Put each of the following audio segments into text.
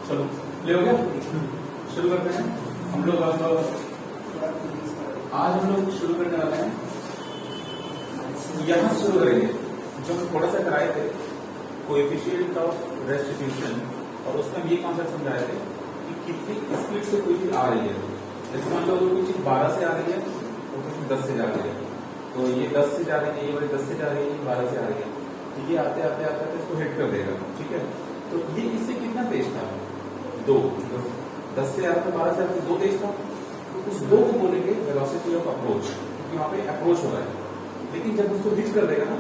चलो ले हो गया, शुरू करते हैं हम लोग। आज हम लोग शुरू करने वाले हैं, यहां शुरू करेंगे जो हम थोड़ा सा कराए थे कोएफिशिएंट ऑफ रेस्टिट्यूशन, और उसमें हम ये कॉन्सेप्ट समझाए थे कि कितनी स्पीड से कोई चीज आ रही है। जैसे मान लो अगर कोई चीज 12 से आ रही है और कोई 10 से जा रही है, तो ये 10 से जा रही है, ये वाली 10 से जा रही है, ये 12 से आ रही है, तो ये आते आते आते आते इसको हिट कर देगा। ठीक है, तो ये इससे कितना तेज था? 2। 10 से आते 12 से आते 2 तेज था, तो उस 2 को बोलेंगे वेलोसिटी ऑफ अप्रोच, क्योंकि वहां पे अप्रोच हो रहा है। लेकिन जब उसको हिट कर देगा ना,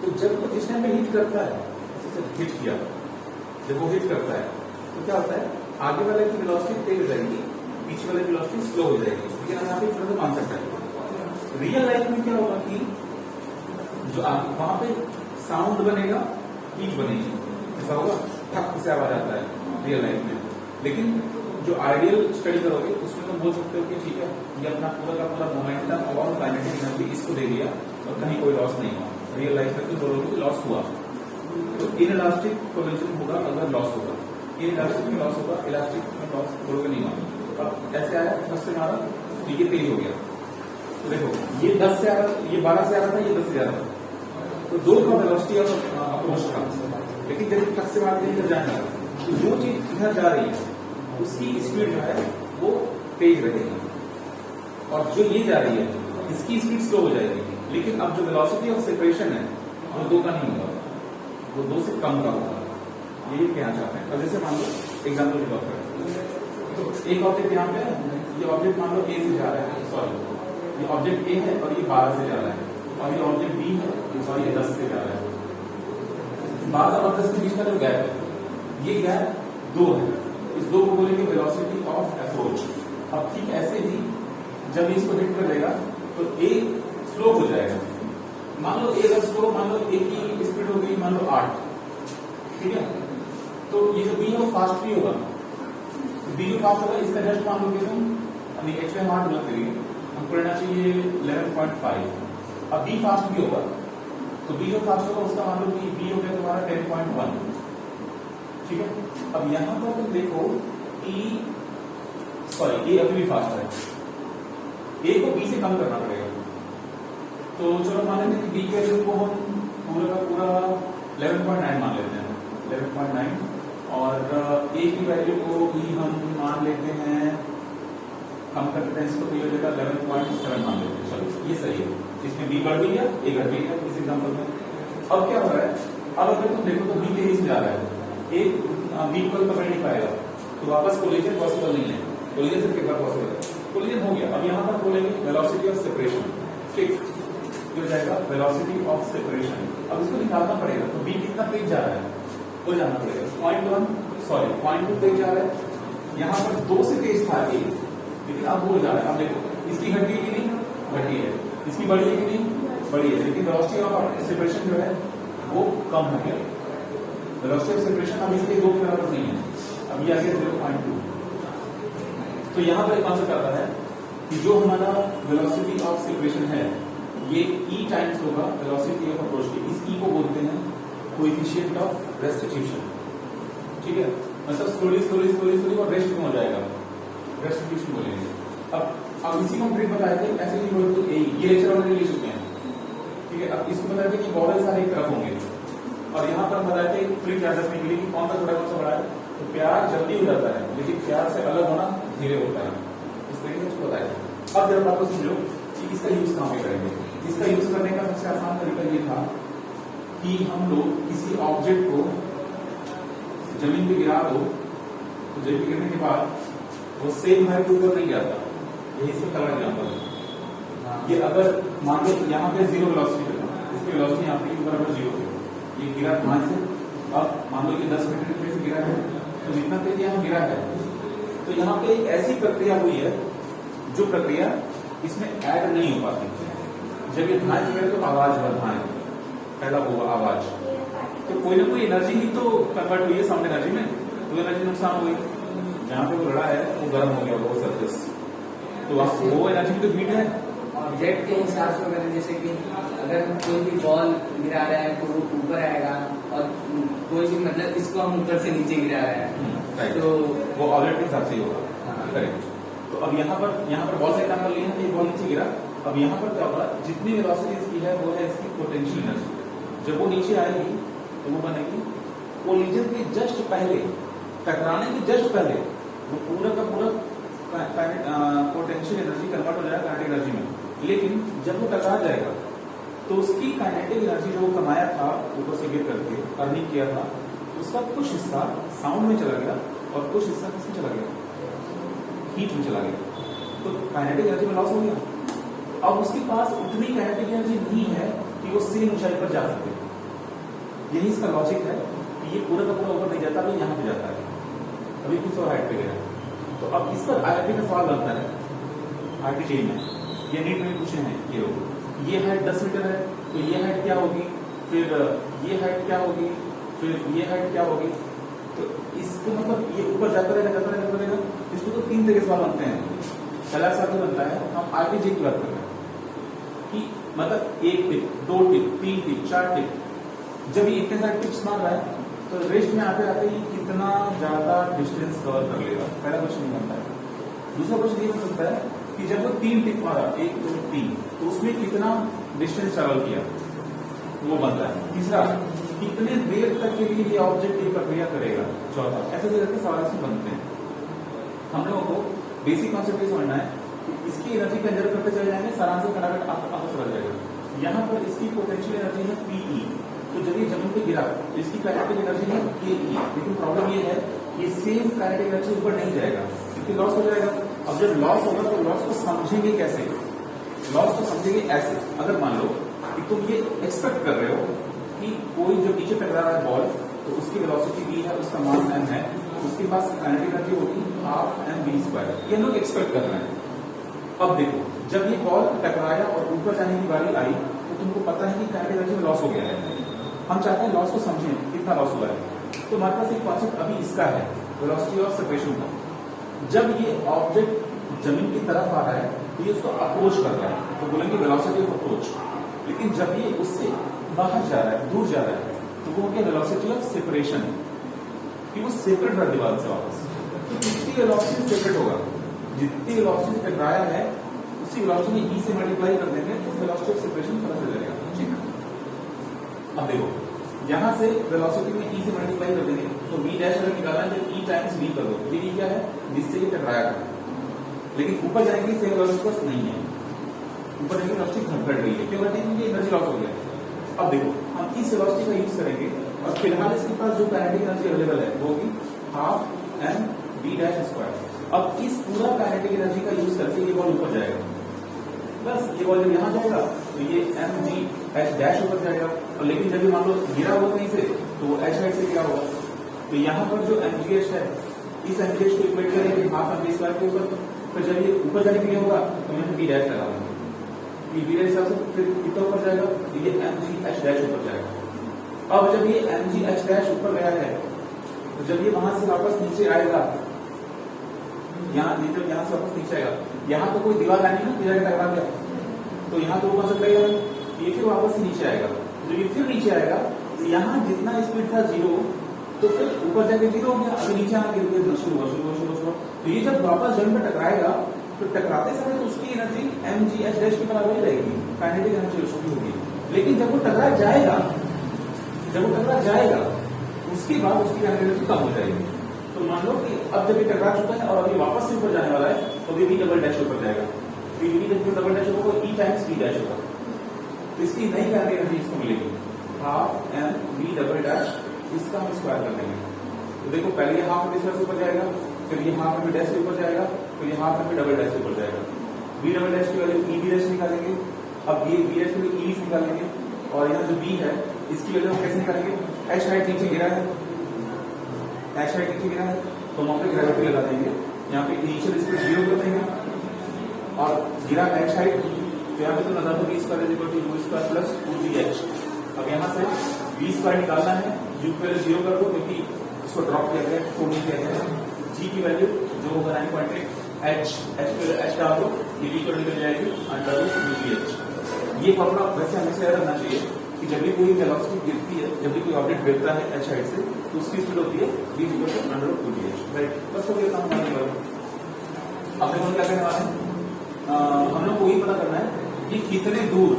तो जब वो जिस टाइम पे हिट करता है, जैसे हिट किया, जब वो हिट करता है तो क्या होता है, आगे वाले की वेलोसिटी तेज हो जाएगी, पीछे वाले की वेलोसिटी स्लो हो जाएगी। लेकिन यहाँ पे थोड़ा सा कॉन्सेप्ट है। रियल लाइफ में क्या होगा कि जो वहां पे साउंड बनेगा, हीट बनेगी, ऐसा होगा, ठक से आवाज आता है रियल लाइफ में। लेकिन जो आइडियल स्टडी करोगे उसमें तुम बोल सकते हो कि ठीक है, ये अपना पूरा का पूरा मोमेंटम और काइनेटिक एनर्जी इसको दे दिया और कहीं कोई लॉस नहीं हुआ। रियल लाइफ में तुम बोलोगे कि लॉस हुआ, तो इनइलास्टिक कोलिजन होगा अगर लॉस होगा, इनइलास्टिक में लॉस होगा, इलास्टिक में लॉस बोलोगे नहीं हुआ। अब ऐसे आया 10 से मारा तो ये तेज हो गया, तो देखो ये 10 से आ रहा, ये 12 से आ रहा था, ये 10 से आ रहा था, तो 2 का वेलोसिटी और अप्रोच था। लेकिन जब ट्रक से मारते इधर जाने लगा, तो जो चीज इधर जा रही है उसकी स्पीड जो है वो तेज रहेगी, और जो ये जा रही है इसकी स्पीड स्लो हो जाएगी। लेकिन अब जो वेलोसिटी ऑफ सेपरेशन है वो 2 का नहीं होगा, वो 2 से कम का होगा। ये कहना चाहते हैं। अब जैसे मान लो एग्जाम्पल के तौर पर, तो एक ऑब्जेक्ट यहाँ पे है, ये ऑब्जेक्ट मान लो ए से जा रहा है, सॉरी ये ऑब्जेक्ट ए है और ये 12 से जा रहा है, और ये ऑब्जेक्ट बी है, सॉरी ये 10 से जा रहा है। 12 और 10 के बीच का जो गैप है, ये गैप 2 है, इस 2 को बोलेंगे वेलोसिटी ऑफ अप्रोच। अब ठीक ऐसे ही जब इसको हिट कर देगा तो ए स्लो हो जाएगा। मान लो ए अगर स्लो, मान लो ए की स्पीड हो गई मान लो 8, ठीक है, तो ये जो बी है वो फास्ट भी होगा, बी जो फास्ट होगा इसका जस्ट मान लो कि तुम अभी एच में 8 लग करिए, हमको लेना चाहिए 11.5। अब बी फास्ट भी होगा, तो बी जो फास्ट होगा उसका मान लो कि बी हो गया तुम्हारा 10.1, ठीक है। अब यहां पर तुम देखो कि सॉरी ए अभी भी फास्ट है, ए को बी से कम करना पड़ेगा। तो चलो मान लेते हैं कि बी के वैल्यू को हम पूरा का पूरा 11.9 मान लेते हैं, 11.9, और ए की वैल्यू को भी हम मान लेते हैं, कम करते हैं इसको, तो ये जगह 11.7 मान लेते हैं। चलो ये सही है, इसमें बी बढ़ भी गया, ए घट भी गया इस एग्जाम्पल में। अब क्या हो रहा है, अब अगर तुम देखो तो बी तेजी से जा रहा है, ए बी को पकड़ नहीं पाएगा, तो वापस कोलिजन पॉसिबल नहीं है, कोलिजन सिर्फ एक बार पॉसिबल है, कोलिजन हो गया। अब यहाँ पर बोलेंगे वेलोसिटी ऑफ सेपरेशन, ठीक हो जाएगा वेलोसिटी ऑफ सेपरेशन। अब इसको निकालना पड़ेगा, तो बी कितना तेज जा रहा है वो जानना पड़ेगा। 0.2 तेज जा रहा है, यहाँ पर 2 से तेज था ए, लेकिन अब वो जा रहा है। अब देखो इसकी घटी है कि नहीं, घटी है, इसकी बढ़ी है कि नहीं, बढ़ी है, लेकिन वेलोसिटी ऑफ सेपरेशन जो है वो कम हो गया। वेलोसिटी ऑफ सेपरेशन अब इसके 2 के बराबर नहीं है, अब ये आ गया 0.2। तो यहाँ पर एक कॉन्सेप्ट आता है कि जो हमारा वेलोसिटी ऑफ सेपरेशन है ये ई टाइम्स होगा वेलोसिटी ऑफ अप्रोच की। इस ई को बोलते हैं कोएफिशिएंट ऑफ रेस्टिट्यूशन, ठीक है, मतलब स्लोली स्लोली स्लोली स्लोली और रेस्ट हो जाएगा, रेस्टिट्यूशन बोलेंगे। अब इसी को हम ट्रिक बताए थे, ऐसे ही बोलते तो ये लेक्चर ऑलरेडी ले चुके हैं, ठीक है। अब इसको बताए थे कि बॉर्डर सारे एक तरफ होंगे, और यहाँ पर बताए थे ट्रिक याद रखने के लिए कि कौन सा छोटा कौन सा बड़ा है। तो प्यार जल्दी हो जाता है, लेकिन प्यार से अलग होना धीरे होता है, इस तरीके से उसको बताया। अब जब आपको समझो कि इसका यूज कहाँ पे करेंगे। इसका यूज करने का सबसे आसान तरीका ये था कि हम लोग किसी ऑब्जेक्ट को जमीन पे गिरा दो, तो जमीन पे गिरने के बाद वो सेम हाइट के ऊपर नहीं जाता, यही इसका कलर एग्जाम्पल है। ये अगर मान लो यहाँ पे 0 वेलोसिटी है, इसकी वेलोसिटी यहाँ पे बराबर 0 है, ये गिरा वहां से, अब मान लो कि 10 मीटर से गिरा है, तो जितना तेज यहाँ गिरा है, तो यहाँ पे एक ऐसी प्रक्रिया हुई है जो प्रक्रिया इसमें ऐड नहीं हो पाती। जब ये धाए से तो आवाज बढ़ाए, पहला होगा आवाज, तो कोई ना कोई एनर्जी ही तो कन्वर्ट हुई है सामने एनर्जी में, तो एनर्जी नुकसान हुई, जहाँ पे वो लड़ा है वो गर्म हो गया वो सरफेस, तो वो एनर्जी तो हीट है। जेट के हिसाब से अगर जैसे कि अगर कोई भी बॉल गिरा रहा है तो वो ऊपर आएगा, और कोई भी मतलब इसको हम ऊपर से नीचे गिरा रहे हैं राइट, तो वो ऑब्जेक्ट के हिसाब से ही होगा, हाँ। करेक्ट। तो अब यहाँ पर बॉल का एग्जाम्पल लिया है, बॉल नीचे गिरा, अब यहाँ पर क्या होगा, जितनी वेलोसिटी इसकी है वो है इसकी पोटेंशियल एनर्जी। जब वो नीचे आएगी तो वो बनेगी कोलिजन के जस्ट पहले, टकराने के जस्ट पहले वो पूरा का पूरा पोटेंशियल एनर्जी कन्वर्ट हो जाएगा काइनेटिक एनर्जी में। लेकिन जब वो टकरा जाएगा तो उसकी काइनेटिक एनर्जी जो वो कमाया था ऊपर से गिर करके अर्निंग किया था, उसका कुछ हिस्सा साउंड में चला गया और कुछ हिस्सा किसमें चला गया, हीट में चला गया। तो काइनेटिक एनर्जी में लॉस हो गया। अब उसके पास उतनी काइनेटिक एनर्जी नहीं है कि वो सेम ऊंचाई पर जा सके। यही इसका लॉजिक है कि ये पूरा का पूरा ऊपर नहीं जाता, अभी यहाँ पे जाता है, अभी किस और हाइट पे गया। तो अब इस पर आईआईटी का सवाल बनता है, आईआईटी चेन में ये नीट में पूछे हैं ये लोग, ये हाइट 10 मीटर है तो ये हाइट क्या होगी, फिर ये हाइट क्या होगी, फिर ये हाइट क्या होगी। तो इसको मतलब ये ऊपर जाता रहेगा। इसको तो 3 तरह के सवाल बनते हैं। पहला सवाल बनता है, हम आईआईटी की बात कर रहे हैं कि मतलब 1 टिप, 2 टिप, 3 टिप, 4 टिप, जब ये इतने सारे टिप्स मार रहा है तो रेस्ट में आते आते ये कितना ज्यादा डिस्टेंस कवर कर लेगा, पहला क्वेश्चन ये बनता है। दूसरा क्वेश्चन ये बन सकता है कि जब वो 3 टिप मारा, 1 2 3, तो उसमें कितना डिस्टेंस ट्रेवल किया, वो बनता है। तीसरा, कितने देर तक के लिए ये ऑब्जेक्ट ये प्रक्रिया करेगा। चौथा, ऐसे करके सवाल इसमें बनते हैं। हम लोगों को बेसिक कॉन्सेप्ट ये समझना है कि इसकी एनर्जी कंजर्व करते चले जाएंगे, सारांश से फटाफट आपको समझ जाएगा। यहाँ पर इसकी पोटेंशियल एनर्जी है पीई, तो जब ये जमीन पे गिरा तो इसकी काइनेटिक एनर्जी है के ई। लेकिन प्रॉब्लम ये है ये सेम काइनेटिक एनर्जी ऊपर नहीं जाएगा क्योंकि लॉस हो जाएगा। अब जब लॉस होगा तो लॉस को समझेंगे कैसे, लॉस को समझेंगे ऐसे। अगर मान लो कि तुम ये एक्सपेक्ट कर रहे हो कि कोई जो नीचे टकरा रहा है बॉल, तो उसकी वेलोसिटी v है, उसका मास m है, उसके पास काइनेटिक एनर्जी होगी हाफ mv²। ये लोग एक्सपेक्ट कर रहे हैं। अब देखो, जब ये बॉल टकराया और ऊपर जाने की बारी आई तो तुमको पता है कि काइनेटिक एनर्जी में लॉस हो गया है। हम चाहते हैं लॉस को समझें, कितना लॉस हुआ है। तो हमारे पास एक कॉन्सेप्ट अभी इसका है, वेलोसिटी ऑफ सेपरेशन का। जब ये ऑब्जेक्ट जमीन की तरफ आ रहा है तो ये उसको अप्रोच कर रहा है, तो बोलेंगे वेलोसिटी ऑफ अप्रोच। लेकिन जब ये उससे बाहर जा रहा है, दूर जा रहा है, तो वो हो गया वेलोसिटी ऑफ सेपरेशन, कि वो सेपरेट रहा दीवार से वापस। तो जितनी वेलोसिटी सेपरेट होगा, जितनी वेलोसिटी टकराया है उसी वेलोसिटी में e से मल्टीप्लाई कर देंगे तो वेलोसिटी ऑफ सेपरेशन पता चल जाएगा। ठीक, अब देखो यहां से वेलोसिटी में e से मल्टीप्लाई कर देंगे तो v डैश अगर निकालना है तो e टाइम्स v कर दो। ये v क्या है, जिससे ये टकराया था। लेकिन ऊपर जाएंगे सेम वेलोसिटी बस नहीं है, ऊपर जाएंगे वेलोसिटी घट रही है। क्यों घटी, क्योंकि एनर्जी लॉस हो गया। अब देखो हम इस वेलोसिटी का यूज करेंगे और फिलहाल इसके पास जो काइनेटिक एनर्जी अवेलेबल है वो होगी हाफ mv²। अब इस पूरा काइनेटिक एनर्जी का यूज करके ये बॉल ऊपर जाएगा। बस ये बॉल जब यहाँ जाएगा तो ये mgh' ऊपर जाएगा। और लेकिन जब मान लो गिरा हुआ कहीं से तो h हाइट से गिरा होगा, तो यहाँ पर जो mgh है इस mgh को इक्वेट करेंगे हाफ mv² के ऊपर। फिर जब ये ऊपर जाने के लिए होगा तो मैं v' लगा दूंगा, v' हिसाब से फिर कितना ऊपर जाएगा, ये mgh' ऊपर जाएगा। अब जब ये mgh' ऊपर गया है तो जब ये वहां से वापस नीचे आएगा, यहाँ से वापस नीचे आएगा, यहाँ तो कोई दीवार आनी ना, दीवार टकरा गया तो यहाँ तो ऊपर से गया, ये फिर वापस से नीचे आएगा। जब ये फिर नीचे आएगा तो यहाँ जितना स्पीड था 0, तो फिर ऊपर जाके 0 हो गया, अभी नीचे आना गिर गया, शुरू। तो ये जब वापस जमीन में टकराएगा तो टकराते समय तो उसकी एनर्जी mgh' के बराबर ही रहेगी, काइनेटिक एनर्जी उसकी होगी। लेकिन जब वो टकरा जाएगा उसके बाद उसकी काइनेटिक एनर्जी कम हो जाएगी। तो मान लो कि अब जब ये टकरा चुका है और अभी वापस से ऊपर जाने वाला है तो v डबल' ऊपर जाएगा, v डबल' ऊपर e टाइम्स v' होगा। तो इसकी नई काइनेटिक एनर्जी इसको मिलेगी हाफ mv', इसका हम स्क्वायर कर देंगे। तो देखो पहले ये हाफ mv² ऊपर जाएगा, फिर ये हाफ mv' ऊपर जाएगा, फिर ये हाफ mv' ऊपर जाएगा। v डबल' की वैल्यू e' निकालेंगे। अब ये v' की वैल्यू e निकालेंगे और यहाँ जो v है इसकी वैल्यू हम कैसे निकालेंगे, h हाइट नीचे गिरा है, तो हम पे ग्रेविटी लगा देंगे। यहाँ पे इनिशियल स्पीड 0 कर देंगे और गिरा h हाइट, तो यहाँ पे तो नजर v² u² प्लस 2gh। अब यहाँ से v² निकालना है, u की वैल्यू 0 कर दो क्योंकि इसको ड्रॉप किया गया, छोड़ने किया गया। g की वैल्यू जो होगा 9.8, h डाल दो, ये v को निकल जाएगी √2gh। ये फॉर्मूला वैसे हमेशा याद रखना चाहिए कि जब भी कोई वेलोसिटी गिरती है, जब भी कोई ऑब्जेक्ट गिरता है h हाइट से, तो उसकी स्पीड होती है v √2gh। राइट, बस हो गया काम करने वाला। अब देखो हम क्या करने वाले हैं, हम लोग को ये पता करना है कि कितने दूर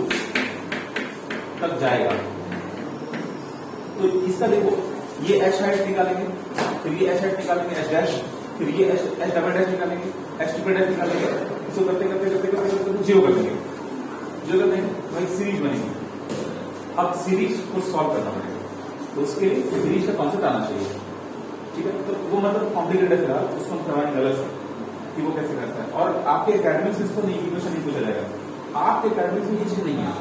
तक जाएगा। तो इसका देखो, ये एच हाइट निकालेंगे, फिर ये एच हाइट निकालेंगे, एच डैश, फिर ये एच डबल डैश निकालेंगे, एच ट्रिपल डैश निकालेंगे, इसको करते करते करते करते करते जीरो कर देंगे। जीरो कर देंगे भाई सीरीज बनेगी। अब सीरीज को सॉल्व करना पड़ेगा, तो उसके लिए सीरीज का कॉन्सेप्ट आना चाहिए, ठीक है। तो वो मतलब कॉम्प्लिकेटेड है फिलहाल, उसको हम करवाएंगे अलग से कि वो कैसे करता है। और आपके एकेडमिक्स में इसको नहीं, क्वेश्चन नहीं पूछा जाएगा। आपके एकेडमिक्स में ये चीज नहीं है,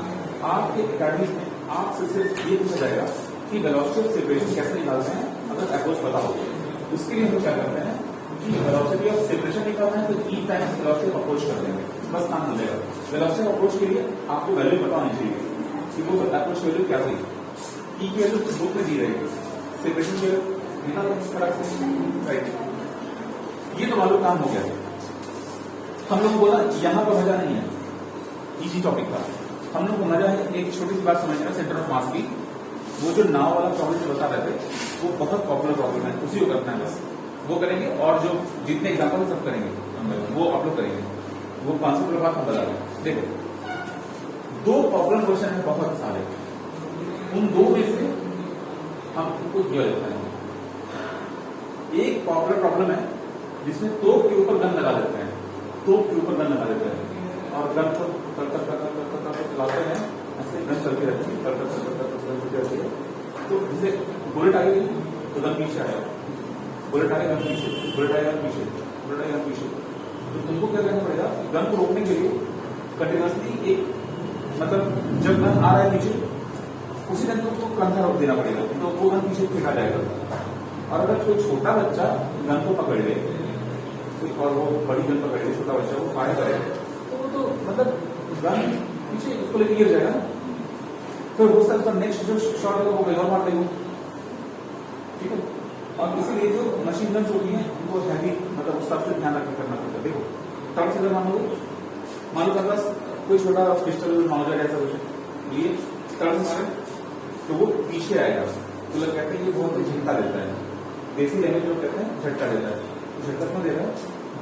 आपके एकेडमिक्स में आपसे सिर्फ ये पूछा जाएगा कि वेलोसिटी ऑफ सेपरेशन कैसे निकालते हैं, अगर अप्रोच पता हो। उसके लिए हम क्या करते हैं कि वेलोसिटी ऑफ सेपरेशन निकालना है तो ई टाइम्स वेलोसिटी ऑफ अप्रोच कर देंगे, बस काम हो जाएगा। वेलोसिटी ऑफ अप्रोच के लिए आपको वैल्यू पता होनी चाहिए कि वो अप्रोच वैल्यू क्या थी। ई की वैल्यू बुक में दी रहेगी, सेपरेशन की वैल्यू निकाल इस तरह से, राइट। ये तो मालूम काम हो गया। हम लोग बोला यहाँ पर मजा नहीं है, इजी टॉपिक था। हम लोग को मजा है एक छोटी सी बात समझना, सेंटर ऑफ मास की। वो जो नाव वाला प्रॉब्लम जो बता रहे थे वो बहुत पॉपुलर प्रॉब्लम है, उसी को करना है बस, वो करेंगे। और जो जितने एग्जाम्पल सब करेंगे वो अपलोड करेंगे, वो कॉन्सेप्ट के बाद हम बता रहे। देखो 2 प्रॉब्लम क्वेश्चन है बहुत सारे, उन 2 में से हम उनको दिया जाता है। एक पॉपुलर प्रॉब्लम है जिसमें तोप के ऊपर गन लगा देते हैं, तोप के ऊपर गन लगा देते हैं और गन को चलाते हैं, ऐसे गन चलती रहती है, रहती है। तो जैसे बुलेट आगे गई तो गन पीछे आया, बुलेट आगे गन पीछे, बुलेट आगे गन पीछे, बुलेट आगे गन पीछे। तो तुमको क्या करना पड़ेगा, गन को रोकने के लिए कंटिन्यूसली एक मतलब जब गन आ रहा है पीछे उसी टाइम तुमको कंधा रोक देना पड़ेगा, तो वो गन पीछे फेंका जाएगा। और अगर कोई छोटा बच्चा गन को पकड़ ले और वो बड़ी गन पकड़ ले, छोटा बच्चा वो फायर करे तो मतलब गन पीछे उसको लेके गिर जाएगा ना, फिर हो सकता है नेक्स्ट जो शॉट है वो कहीं और मार देगा, ठीक है। और इसीलिए जो मशीन गन्स होती हैं उनको हैवी मतलब उस सबसे ध्यान रखकर करना पड़ता है। देखो तब से मान लो मेरे पास कोई छोटा पिस्टल मौजूद ऐसा कुछ ये टर्न मारे तो वो पीछे आएगा, तो लोग कहते हैं ये बहुत झटका देता है, देसी लैंग्वेज में कहते हैं झटका देता है। झटका क्यों दे रहा है,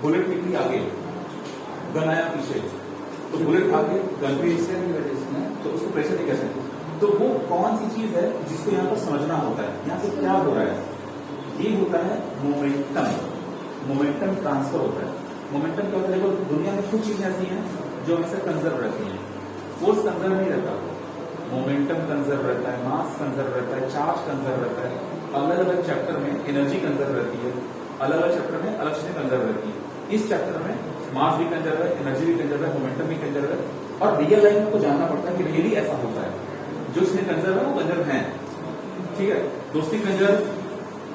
बुलेट निकली आगे, गन आया पीछे, तो बुलेट आगे गन पीछे, तो उसको प्रेशर नहीं कह सकते। तो वो कौन सी चीज है जिसको यहाँ पर समझना होता है, यहाँ पे क्या हो रहा है, ये होता है मोमेंटम, मोमेंटम ट्रांसफर होता है। मोमेंटम क्या होता है, देखो दुनिया में कुछ चीजें ऐसी हैं जो हमेशा कंजर्व रहती हैं, फोर्स कंजर्व नहीं रहता, मोमेंटम कंजर्व रहता है, मास कंजर्व रहता है, चार्ज कंजर्व रहता है। अलग अलग चैप्टर में एनर्जी कंजर्व रहती है, अलग अलग चैप्टर में अलग चीजें कंजर्व रहती है। इस चैप्टर में मास भी कंजर्व है, एनर्जी भी कंजर्व है, मोमेंटम भी कंजर्व है। और रियल लाइफ में तो जानना पड़ता है कि रियली ऐसा होता है, जो इसमें कंजर्व है वो कंजर्व है, ठीक है। दोस्ती कंजर्व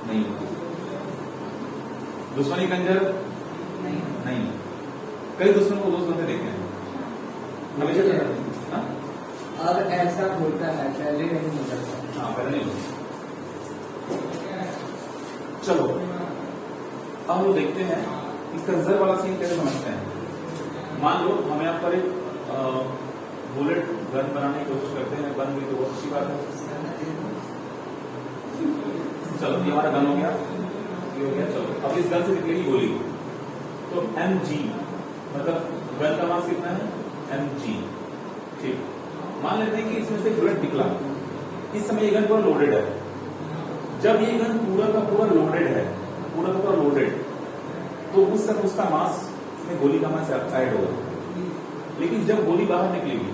नहीं होती, दुश्मनी कंजर्व नहीं, कई दुश्मनों को दोस्त बनते देखे हैं हमेशा। और ऐसा होता है पहले नहीं होता, हाँ पहले नहीं होता। चलो अब हम लोग देखते हैं इस कंजर्व वाला सीन कैसे समझते हैं। मान लो हम यहाँ पर एक बुलेट गन बनाने की कोशिश करते हैं, बन गई तो बहुत अच्छी बात है। चलो ये हमारा गन हो गया, ये हो गया। चलो अब इस गन से निकलेगी गोली, तो mg मतलब गन का मास कितना है mg, ठीक। मान लेते हैं कि इसमें से बुलेट निकला, इस समय ये गन पूरा लोडेड है। जब ये गन पूरा का पूरा लोडेड है, पूरा का पूरा लोडेड, तो उस समय उसका मास इसमें गोली का मास ऐड होगा। लेकिन जब गोली बाहर निकलेगी,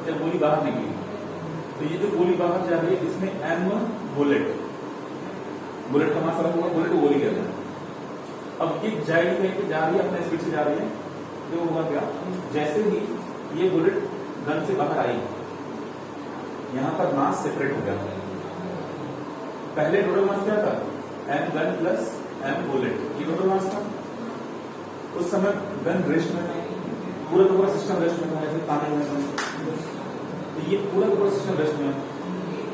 जब गोली बाहर निकलेगी तो ये जो गोली बाहर जा रही है इसमें m बुलेट, बुलेट का मास अलग होगा, बुलेट को गोली कहते हैं। अब ये जाएगी कहीं पे, जा रही है अपने स्पीड से जा रही है, तो होगा क्या, जैसे ही ये बुलेट गन से बाहर आई, यहां पर मास सेपरेट हो गया। पहले टोटल मास क्या था, m gun plus m bullet, ये टोटल मास था। उस समय गन रेस्ट में था, पूरा का पूरा सिस्टम रेस्ट में था, ऐसे ताने में, तो ये पूरा का पूरा सिस्टम रेस्ट में।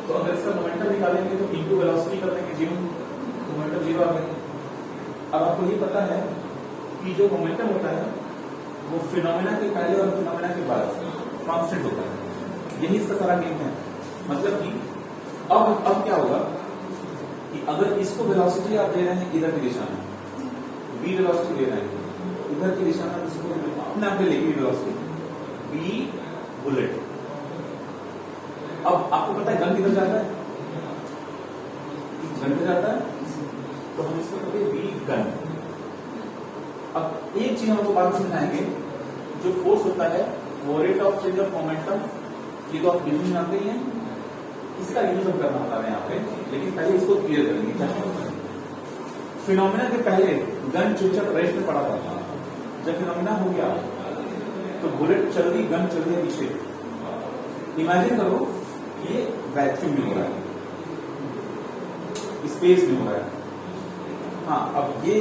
तो अगर इसका मोमेंटम निकालेंगे तो इनटू वेलोसिटी कर देंगे 0, मोमेंटम 0 आ गया। अब आपको ये पता है कि जो मोमेंटम होता है वो फिनोमेना के पहले और फिनोमेना के बाद कांस्टेंट होता है। यही इसका सारा गेम है। मतलब कि अब क्या होगा कि अगर इसको वेलोसिटी आप दे रहे हैं इधर की दिशा में, v वेलोसिटी दे रहे हैं इधर की दिशा में, इसको अपने आप पे लेके वेलोसिटी v बुलेट। अब आपको पता है गन किधर जाता है, गन पे जाता है, तो हम इसको कहते हैं v गन। अब एक चीज हम आपको बाद में समझाएंगे, जो फोर्स होता है वो rate of change of momentum, ये तो आप डिफिनेशन जानते ही हैं, इसका यूज हम करना बता रहे हैं यहाँ पे, लेकिन पहले इसको क्लियर करेंगे क्या फिनोमेना के पहले गन चुपचाप रेस्ट में पड़ा था, जब फिनोमेना हो गया तो बुलेट चल रही, गन चल रही है पीछे। इमेजिन करो ये वैक्यूम में हो रहा है, स्पेस में हो रहा है। हाँ, अब ये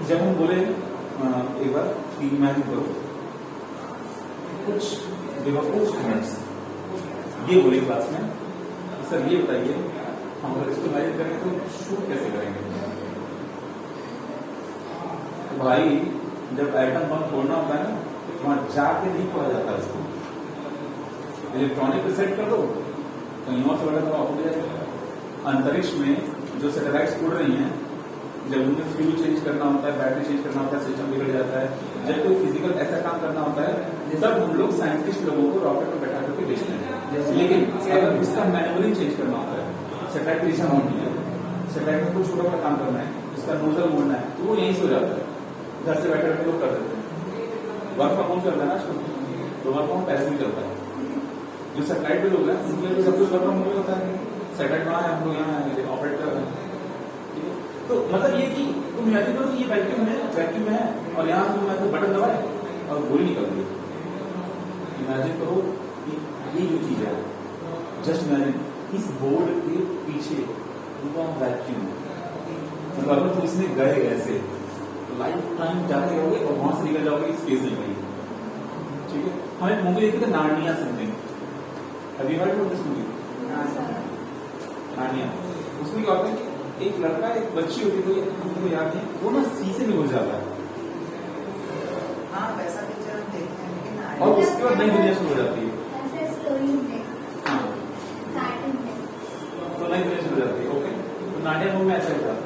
जब हम बोले एक बार इमेजिन करो कुछ मिनट्स, ये बोले क्लास में सर ये बताइए हम अगर इसको इमेजिन करेंगे तो शूट कैसे करेंगे। तो भाई जब एटम बम फोड़ना होता है ना, वहां जाके नहीं फोड़ा जाता इसको, इलेक्ट्रॉनिक पे सेट कर दो कहीं और से बड़ा तो हो जाएगा। अंतरिक्ष में जो सैटेलाइट्स उड़ रही हैं, जब उनमें फ्यूल चेंज करना होता है, बैटरी चेंज करना होता है, सिस्टम बिगड़ जाता है, जब कोई फिजिकल ऐसा काम करना होता है, तब हम लोग साइंटिस्ट लोगों को रॉकेट में बैठा करके भेजते हैं। लेकिन अगर इसका मैनुअली चेंज करना होता है, सैटेलाइट की दिशा होनी है, सैटेलाइट में कुछ छोटा बड़ा काम करना है, इसका नोजल मोड़ना है, तो वो यहीं से हो जाता है, घर से बैठे बैठे लोग कर देते हैं। वर्क फ्रॉम होम चलता है ना आजकल, तो वर्क फ्रॉम पहले भी चलता है। जो सैटेलाइट पे लोग हैं उनके लिए सब कुछ वर्क फ्रॉम होम होता है, सैटेलाइट वहाँ है, हम लोग यहाँ ऑपरेट कर रहे हैं। तो मतलब ये कि तुम इमेजिन करो कि ये वैक्यूम है और यहाँ तुम ऐसे बटन दबाए और गोली निकल गई। इमेजिन करो ये जो चीज है, जस्ट इमेजिन इस बोर्ड के पीछे वैक्यूम, मतलब अगर तुम इसमें गए ऐसे तो लाइफ टाइम जाते रहोगे और वहां से निकल जाओगे स्पेस में कहीं। ठीक है, हमें मूवी देखी थी नार्निया समथिंग, अभी हमारे मूवी नार्निया, उसमें क्या होता है एक लड़का एक बच्ची होती है, हमको याद नहीं, वो ना शीशे में घुस जाता है। हाँ, वैसा पिक्चर हम देखते हैं, लेकिन और उसके बाद नई दुनिया शुरू हो जाती है। हाँ, तो नई दुनिया शुरू हो जाती है। ओके, तो नाडिया मूवी में ऐसा होता है।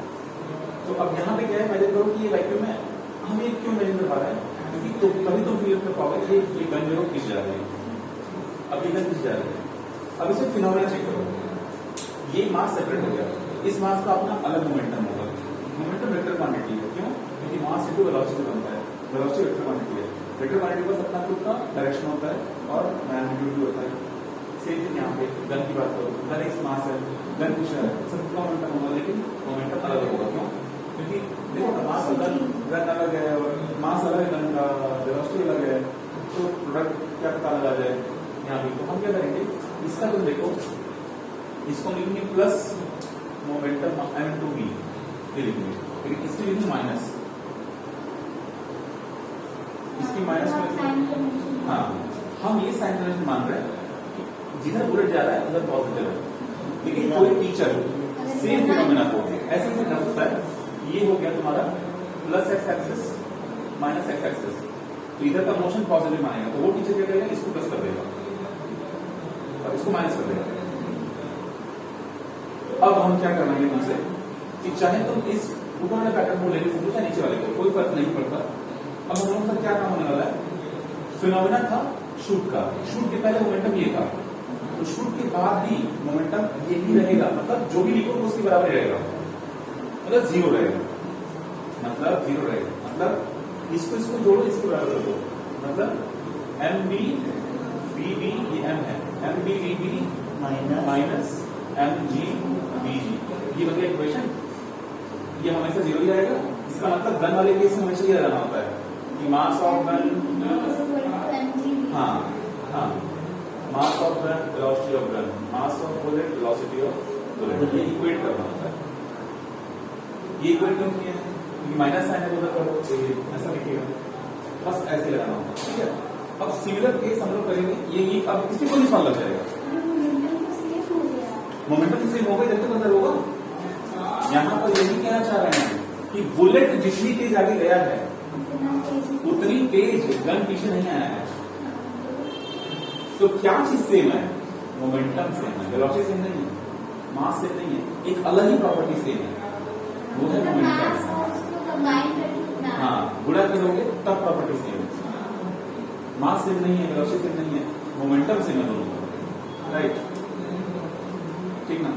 तो अब यहाँ पे क्या है, इमेजिन करो कि ये वैक्यूम है, हम ये क्यों इमेजिन कर पा रहे हैं, क्योंकि तो कभी तुम फील कर पाओगे ये गन जो है खिंच जा रही है, अब ये गन खिंच जा रही है। अब इसे फिनोमेना चेक करो, ये मास सेपरेट हो गया, इस मास का अपना अलग मोमेंटम होगा। मोमेंटम वेक्टर क्वांटिटी है, क्यों? क्योंकि मास इनटू वेलोसिटी बनता है, वेलोसिटी वेक्टर क्वांटिटी है, वेक्टर क्वांटिटी बस अपना खुद का डायरेक्शन होता है और मैग्नीट्यूड भी होता है। सेम थिंग यहाँ पे गन की बात करो, गन एक मास है, गन कुछ है, सबका मोमेंटम होगा, लेकिन मोमेंटम अलग होगा। क्यों? क्योंकि देखो ना, मास अलग, गन अलग है और मास अलग है, गन का वेलोसिटी अलग है, तो प्रोडक्ट क्या पता लगा जाए यहाँ पे। तो हम क्या करेंगे, इसका तुम देखो, इसको लिखेंगे प्लस मोमेंटम m2v लिखेंगे, लेकिन इसकी लिखेंगे माइनस, इसकी माइनस में। हाँ, हम ये साइन कन्वेंशन मान रहे हैं कि जिधर बुलेट जा रहा है उधर पॉजिटिव है, लेकिन कोई टीचर सेम फिनोमेना को ऐसे से कर सकता है। ये हो गया तुम्हारा plus x axis minus x axis, तो इधर का मोशन पॉजिटिव मानेगा, तो वो टीचर क्या करेगा, इसको प्लस कर देगा और इसको माइनस कर देगा। अब हम क्या करेंगे तुमसे कि चाहे तुम इस ऊपर वाले पैटर्न को लेके समझो, चाहे नीचे वाले को, कोई फर्क नहीं पड़ता। अब हम लोगों का क्या काम होने वाला है, फिनोमेना था शूट का, शूट के पहले मोमेंटम ये था, तो शूट के बाद भी मोमेंटम ये ही रहेगा, मतलब जो भी लिखो उसके बराबर रहेगा, मतलब जीरो रहेगा, मतलब जीरो रहेगा, मतलब इसको जोड़ो, इसके बराबर कर दो, मतलब एम बी बी बी, ये एम है, M B B B minus M G B G, ये बन गया इक्वेशन। ये हमेशा जीरो ही आएगा, इसका मतलब गन वाले केस में हमेशा ये रहना होता है कि मास ऑफ गन, हाँ हाँ, mass of gun velocity of gun, mass of bullet velocity of bullet, ये इक्वेट करना होता है। ये इक्वेट क्यों किया है, क्योंकि माइनस साइन है उधर करो, ऐसा लिखिएगा, बस ऐसे लगाना होता है। ठीक है, अब सिमिलर केस हम लोग करेंगे, ये अब इसके कोई सवाल लग जाएगा, मोमेंटम सेम होगा, इधर तो नजर होगा। यहाँ पर यही कहना चाह रहे हैं कि बुलेट जितनी तेज आगे गया है उतनी तेज गन पीछे नहीं आया है। तो क्या चीज सेम है, मोमेंटम सेम है, वेलोसिटी सेम नहीं है, मास सेम नहीं है, एक अलग ही प्रॉपर्टी सेम है। वो है मतलब mass मोमेंटम। और उसको combine करके कितना? हाँ, गुणा करोगे तब प्रॉपर्टी सेम है। मास सेम नहीं है, वेलोसिटी सेम नहीं है, मोमेंटम सेम है दोनों का, राइट? ठीक ना?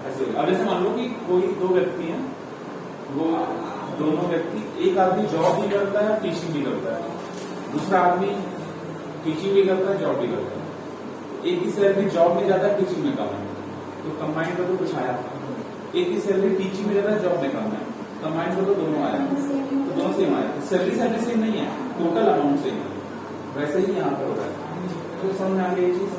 ऐसे अब जैसे मान लो कि कोई दो व्यक्ति हैं, वो दोनों व्यक्ति, एक आदमी जॉब भी करता है, टीचिंग भी करता है, दूसरा आदमी टीचिंग भी करता है, जॉब भी करता है। एक की सैलरी जॉब में ज्यादा है, टीचिंग में कम है, तो कंबाइन कर दो कुछ आया। एक की सैलरी टीचिंग में ज्यादा है, जॉब में कम है, कंबाइन कर दो दोनों आया, तो दोनों सेम आया। सैलरी सेम नहीं है, टोटल अमाउंट सेम है। वैसे ही यहाँ पर हो रहा है, तो समझ में आ गई ये चीज।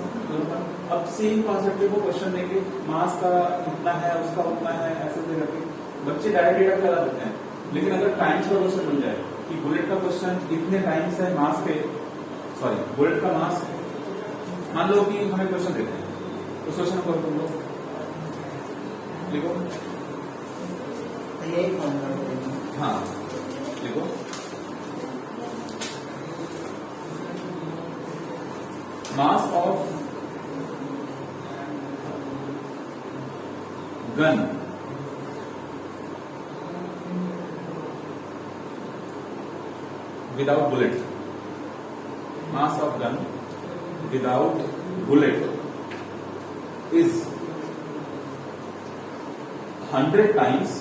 अब सेम कॉन्सेप्ट को क्वेश्चन देंगे, मास का कितना है, उसका उतना है, ऐसे दे करके बच्चे डायरेक्ट डेटा लगा देते हैं। लेकिन अगर टाइम्स का क्वेश्चन बन जाए कि बुलेट का क्वेश्चन इतने टाइम्स है मास पे, सॉरी बुलेट का मास, मान लो कि हमें क्वेश्चन देते हैं, उस क्वेश्चन को तुम लोग लिखो। यही फॉर्मूला हाँ लिखो, mass of gun without bullet, mass of gun without bullet is 100 times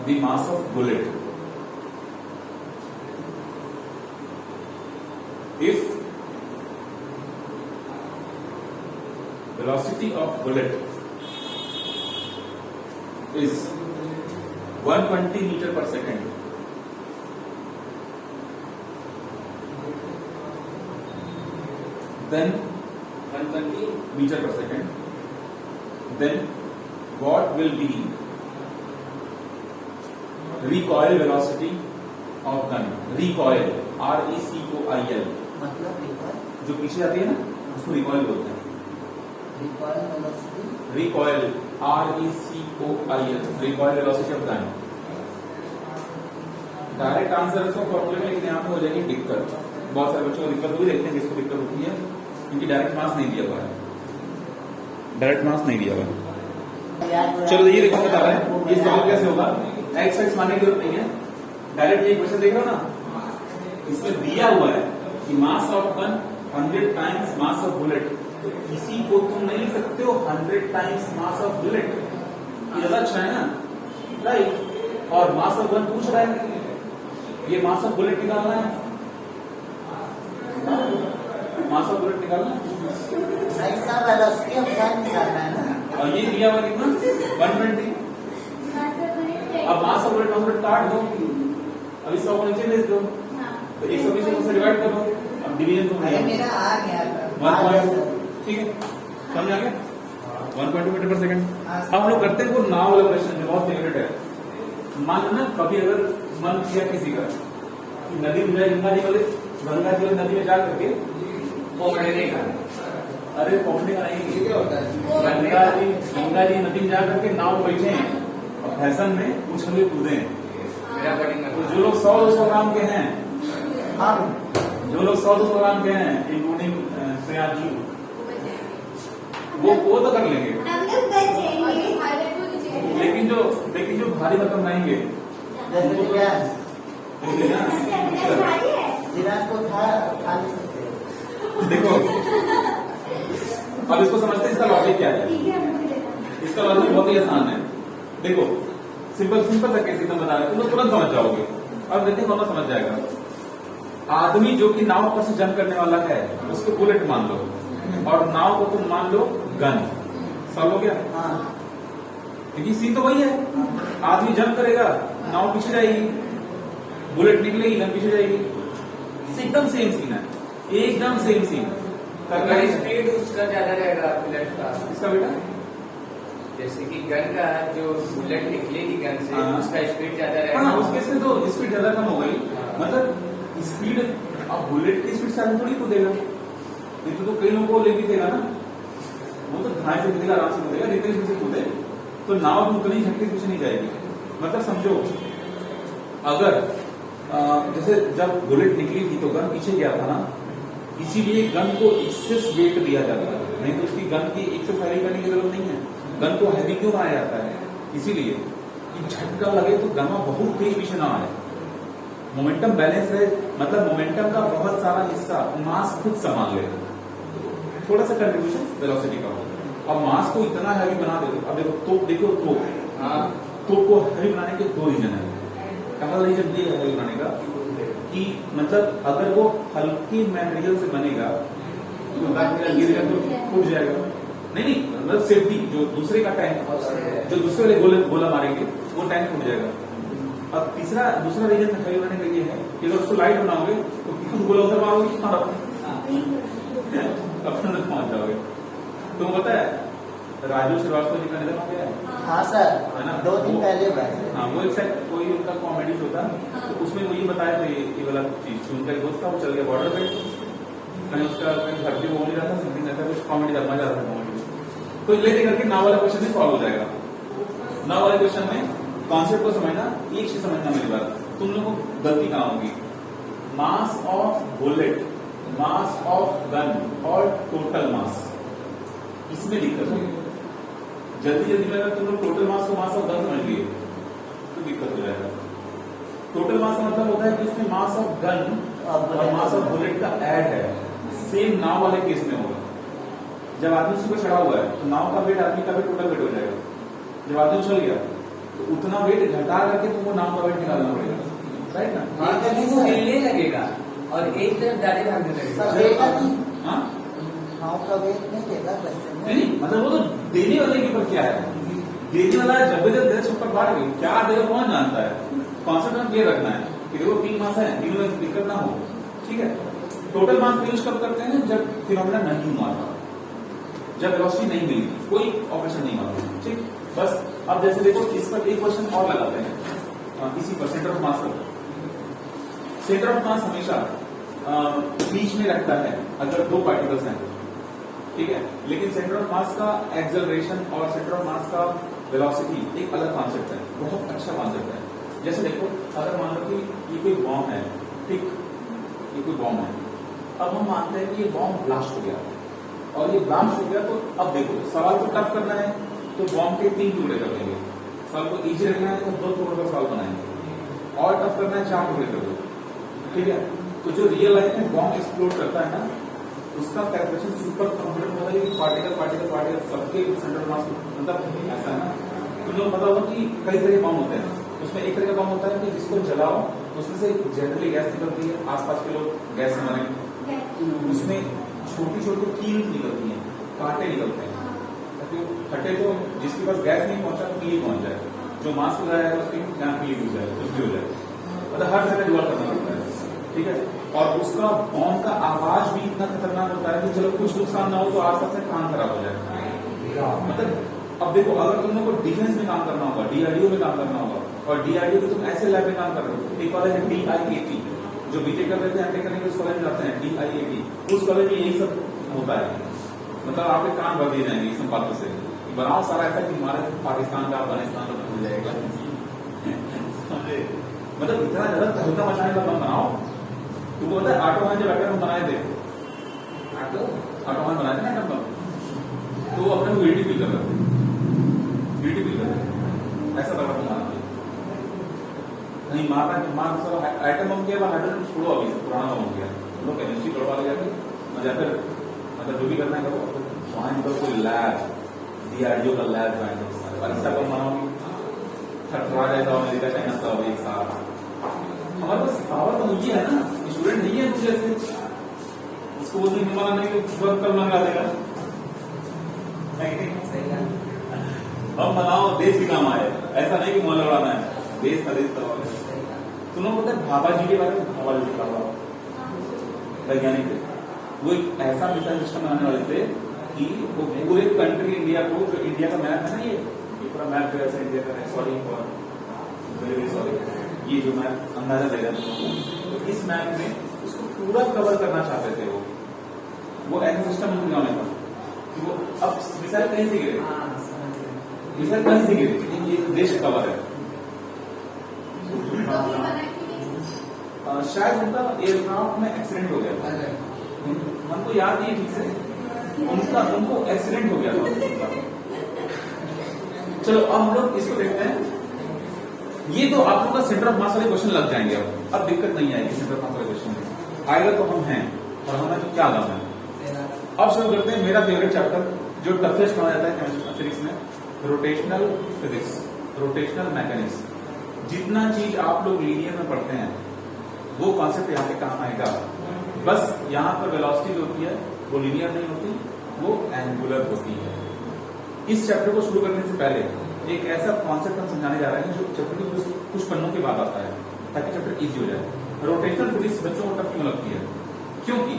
the mass of bullet if velocity of bullet is 120 meter per second, then 120 meter per second, then what will be recoil velocity of gun? Recoil, RECOIL, मतलब जो पीछे जाती है ना उसको recoil बोलते हैं। Recoil velocity, recoil, RECOIL, recoil velocity of gun. Direct answer इसको फॉर्मूले में लिखने यहाँ पे हो जाएगी दिक्कत। बहुत सारे बच्चों को दिक्कत हुई, देखते हैं किसको दिक्कत होती है, क्योंकि डायरेक्ट मास नहीं दिया हुआ है, डायरेक्ट मास नहीं दिया हुआ है। चलो ये देखो बता रहा है, ये सॉल्व कैसे होगा, एक्स मानने की जरूरत नहीं है, डायरेक्ट ये क्वेश्चन देख रहे हो ना, इसमें दिया हुआ है कि mass of gun 100 times mass of bullet, तो इसी को तुम नहीं लिख सकते हो 100 टाइम्स मास ऑफ बुलेट, ये ज्यादा अच्छा है ना, राइट? और मास ऑफ गन पूछ रहा है, ये मास ऑफ बुलेट निकालना है, मास ऑफ बुलेट निकालना है, ऐसा वेलोसिटी ऑफ गन निकालना है ना। और ये दिया हुआ कितना 120। अब मास ऑफ बुलेट 100 काट दो, अब इस 100 को नीचे भेज दो, तो 120 से डिवाइड कर दो, अब डिवीजन तो अरे मेरा आ गया था। 1. ठीक है, समझ आ गया, 1.2 मीटर पर सेकंड। अब हम लोग करते हैं वो नाव वाला क्वेश्चन जो बहुत फेवरेट है। मान लो ना कभी अगर मन किया किसी का कि नदी में जाए, गंगा जी वाली नदी में जा करके पकड़ने का, अरे पहुंचने का नहीं, क्या होता है? गंगा जी नदी में जा करके नाव बैठे हैं और फैशन में उछले कूदे हैं, मेरा बड़ी तो जो लोग 100-200 ग्राम के हैं, हम जो लोग 100-200 ग्राम के हैं इंक्लूडिंग श्रेयांशु, वो तो कर लेंगे, लेकिन जो भारी भरकम रहेंगे जैसे विराज उनके ना, विराज को उठा नहीं सकते। देखो अब इसको समझते हैं, इसका लॉजिक क्या है। इसका लॉजिक बहुत ही आसान है, देखो सिंपल सा केस एकदम बता रहे, तुम लोग तुरंत समझ जाओगे, अब देखते हैं समझ जाएगा। आदमी जो कि नाव पर से जंप करने वाला है उसको बुलेट मान लो, और नाव को तुम मान लो गन, सॉल्व हो गया। हाँ क्योंकि सीन तो वही है, आदमी जंप करेगा, नाव पीछे जाएगी, बुलेट निकलेगी, गन पीछे जाएगी, एकदम सेम सीन है, एकदम सेम सीन। अगर स्पीड उसका ज्यादा रहेगा बुलेट का, इसका बेटा जैसे कि गन का जो बुलेट निकलेगी गन से, हाँ। उसका स्पीड ज्यादा रहेगा। हाँ, उस केस में तो स्पीड ज्यादा कम हो गई, मतलब स्पीड, अब बुलेट की स्पीड से आदमी थोड़ी कूदेगा, नहीं तो कई लोगों को ले भी देगा ना, वो तो ढाई से कूदेगा, आराम से कूदेगा, जितनी स्पीड से कूदे तो नाव भी उतनी झटके पीछे नहीं जाएगी। मतलब समझो, अगर जैसे जब बुलेट निकली थी तो गन पीछे गया था ना, इसीलिए गन को एक्सेस वेट दिया जाता है, नहीं तो उसकी गन की एक्सेस फायरिंग करने की जरूरत नहीं है। गन को हैवी क्यों बनाया जाता है? इसीलिए कि झटका लगे तो गामा बहुत तेज पीछे ना आए, मोमेंटम बैलेंस है, मतलब मोमेंटम का बहुत सारा हिस्सा मास खुद संभाल ले, थोड़ा सा कंट्रीब्यूशन वेलोसिटी का हो। अब मास को इतना हैवी बना दे, अब देखो तोप, देखो तोप को हैवी बनाने के दो रीजन है। पहला रीजन ये है हैवी बनाने का कि मतलब अगर वो हल्के मटेरियल से बनेगा तो गिरेगा तो फूट जाएगा। नहीं मतलब सेफ्टी, जो दूसरे का टैंक, जो दूसरे वाले गोला मारेंगे वो टैंक फूट जाएगा। अब दूसरा रीजन हैवी बनाने का ये है कि अगर उसको लाइट बनाओगे तो किसी गोला उधर मारोगे अपने तक पहुंच जाओगे। तो पता है राजू श्रीवास्तव जी का निधन हो गया है। हाँ सर, है ना, 2 दिन पहले हुआ है। हाँ, वो एक कोई उनका कॉमेडी शो था, तो उसमें वो ये बताया था, ये वाला चीज, उनका एक दोस्त था, वो चल गया बॉर्डर पे, कहीं उसका कहीं घर पे वो नहीं रहा था, समथिंग ऐसा कुछ कॉमेडी था, मजा आ रहा था कॉमेडी। तो लेते करके नाव वाला क्वेश्चन में सॉल्व हो जाएगा। नाव वाले क्वेश्चन में कॉन्सेप्ट को समझना, एक चीज समझना मेरी बात, तुम लोगों को गलती कहाँ होगी? Mass of bullet, mass of gun और टोटल मास, इसमें दिक्कत होगी। जल्दी में अगर तुम लोग टोटल मास को मास ऑफ गन समझ लिए तो दिक्कत हो जाएगा। टोटल मास का मतलब होता है कि उसमें मास ऑफ गन और मास ऑफ बुलेट का ऐड है, सेम नाव वाले केस में होगा। जब आदमी उसी को चढ़ा हुआ है तो नाव का वेट आदमी का भी टोटल वेट हो जाएगा। जब आदमी चल गया तो उतना वेट घटा करके तुमको नाव का वेट निकालना पड़ेगा, राइट ना? वो हिलने लगेगा और एक तरफ ज्यादा भागने लगेगा। हाँ, नाव का वेट नहीं देगा क्वेश्चन में। नहीं मतलब वो तो देने वाले के ऊपर क्या है, देने वाला जब दे ऊपर बाढ़ गई, क्या देगा कौन जानता है। कॉन्सेप्ट में क्लियर रखना है कि देखो 3 मास है, तीनों में दिक्कत ना हो, ठीक है। टोटल मास यूज कब करते हैं? जब फिनोमेना नहीं हुआ था, जब वेलोसिटी नहीं मिली, कोई ऑपरेशन नहीं हुआ, ठीक। बस अब जैसे देखो इस पर एक क्वेश्चन और लगाते हैं, इसी पर सेंटर ऑफ मास पर। सेंटर ऑफ मास हमेशा बीच में रखता है अगर 2 पार्टिकल्स हैं, ठीक है। लेकिन सेंटर ऑफ मास का एक्सेलरेशन और सेंटर ऑफ मास का वेलोसिटी एक अलग कॉन्सेप्ट है, बहुत अच्छा कॉन्सेप्ट है। जैसे देखो अगर मान लो कि ये कोई बॉम्ब है, ठीक, ये कोई बॉम्ब है, अब हम मानते हैं कि ये बॉम्ब ब्लास्ट हो गया और ये ब्लास्ट हो गया, तो अब देखो सवाल को टफ करना है तो बॉम्ब के 3 टुकड़े कर देंगे, सवाल को इजी रखना है तो 2 टुकड़ों का सवाल बनाएंगे, और टफ करना है 4 टुकड़े कर दो, ठीक है। तो जो रियल लाइफ में बॉम्ब एक्सप्लोड करता है ना, उसका कैलकुलेशन सुपर कंप्यूटर होता है, पार्टिकल सबके सेंटर मास, मतलब ऐसा है ना। तुम लोग पता होगा कि कई तरह के बॉम्ब होते हैं, उसमें एक तरह का बॉम्ब होता है कि जिसको जलाओ उसमें से जनरली गैस निकलती है, आसपास के लोग गैस से मरे, उसमें छोटी छोटी कील निकलती है, कांटे निकलते हैं, फटे तो जिसके पास गैस नहीं पहुंचा तो कील पहुंच जाए, जो मास्क लगाया है उसकी यहाँ कील घुस जाए, कुछ भी हो जाए, मतलब हर तरह जुगाड़ करना पड़ता है, ठीक है। और उसका बॉम्ब का आवाज भी इतना खतरनाक होता है कि चलो कुछ नुकसान ना हो तो आसपास से कान खराब हो जाए। मतलब अब देखो अगर तुम लोग को डिफेंस में काम करना होगा, डीआरडीओ में काम करना होगा, और डीआरडीओ में तुम ऐसे लैब में काम कर रहे हो, एक कॉलेज है DIAT, जो बीटेक कर रहे थे एमटेक करने के उस कॉलेज में जाते हैं DIAT, उस कॉलेज में यही सब होता है। मतलब आपके कान भर दिए जाएंगे इस बातों से, बनाओ सारा ऐसा कि हमारे पाकिस्तान का अफगानिस्तान का हो जाएगा। मतलब इतना ज्यादा तहलका मचाने का बम बनाओ। तुमको पता है ऑटोमैन जब एटम बनाए थे, ऑटोमैन बनाए थे ना एटम बम, तो वो अपने यूनिटी फील कर रहे थे, यूनिटी फील कर रहे थे, ऐसा लगा था नहीं मारना कि मार सब एटम बम के बाद हाइड्रोजन छोड़ो, अभी पुराना बम हो गया, हम लोग केमिस्ट्री पढ़वा ले जाके मजा, फिर मतलब जो भी करना है करो, ज्वाइन करो कोई लैब, डीआरडीओ का लैब ज्वाइन करो, ऐसा बम बनाओगे थर्ड जाएगा अमेरिका चाइना सब एक साथ। हमारे पास पावर तो ये है ना, स्टूडेंट नहीं है दूसरे से, उसको वो नहीं माना नहीं कि कल मंगा देगा, हम बनाओ देश भी काम आए, ऐसा नहीं कि मोल लड़ाना है, देश का देश करवा। तुम लोग पता है भाभा जी के बारे में, भाभा जी लिखा हुआ वैज्ञानिक थे, वो एक ऐसा मिसाइल सिस्टम बनाने वाले थे कि वो पूरे कंट्री इंडिया को, जो इंडिया का मैप है ना, ये पूरा मैप जो ऐसा इंडिया का है, sorry for very very sorry, ये जो मैप अंदाजा देगा तो इस मैप में उसको पूरा कवर करना चाहते थे वो ऐसा सिस्टम बनाने का कि वो अब मिसाइल कहीं से गिरे, मिसाइल कहीं से गिरे, लेकिन ये देश कवर है। शायद उनका एयरक्राफ्ट में एक्सीडेंट हो गया था, हमको याद नहीं ठीक से, उनको एक्सीडेंट हो गया था, चलो अब हम लोग इसको देखते हैं। ये तो आप लोग का सेंटर ऑफ मास वाले क्वेश्चन लग जाएंगे। अब दिक्कत नहीं आएगी सेंटर ऑफ मास वाले क्वेश्चन में, आएगा तो हम हैं और हमें तो क्या लाना है। अब शुरू करते हैं मेरा फेवरेट चैप्टर जो टफेस्ट माना जाता है फिजिक्स में, रोटेशनल फिजिक्स, रोटेशनल मैकेनिक्स। जितना चीज आप लोग लीनियर में पढ़ते हैं वो कॉन्सेप्ट यहाँ पे काम आएगा। बस यहाँ पर वेलोसिटी जो होती है वो लीनियर नहीं होती, वो एंगुलर होती है। इस चैप्टर को शुरू करने से पहले एक ऐसा कॉन्सेप्ट हम समझाने जा रहे हैं जो चैप्टर के कुछ पन्नों के बाद आता है ताकि चैप्टर इजी हो जाए। रोटेशनल फिजिक्स बच्चों को टफ क्यों लगती है? क्योंकि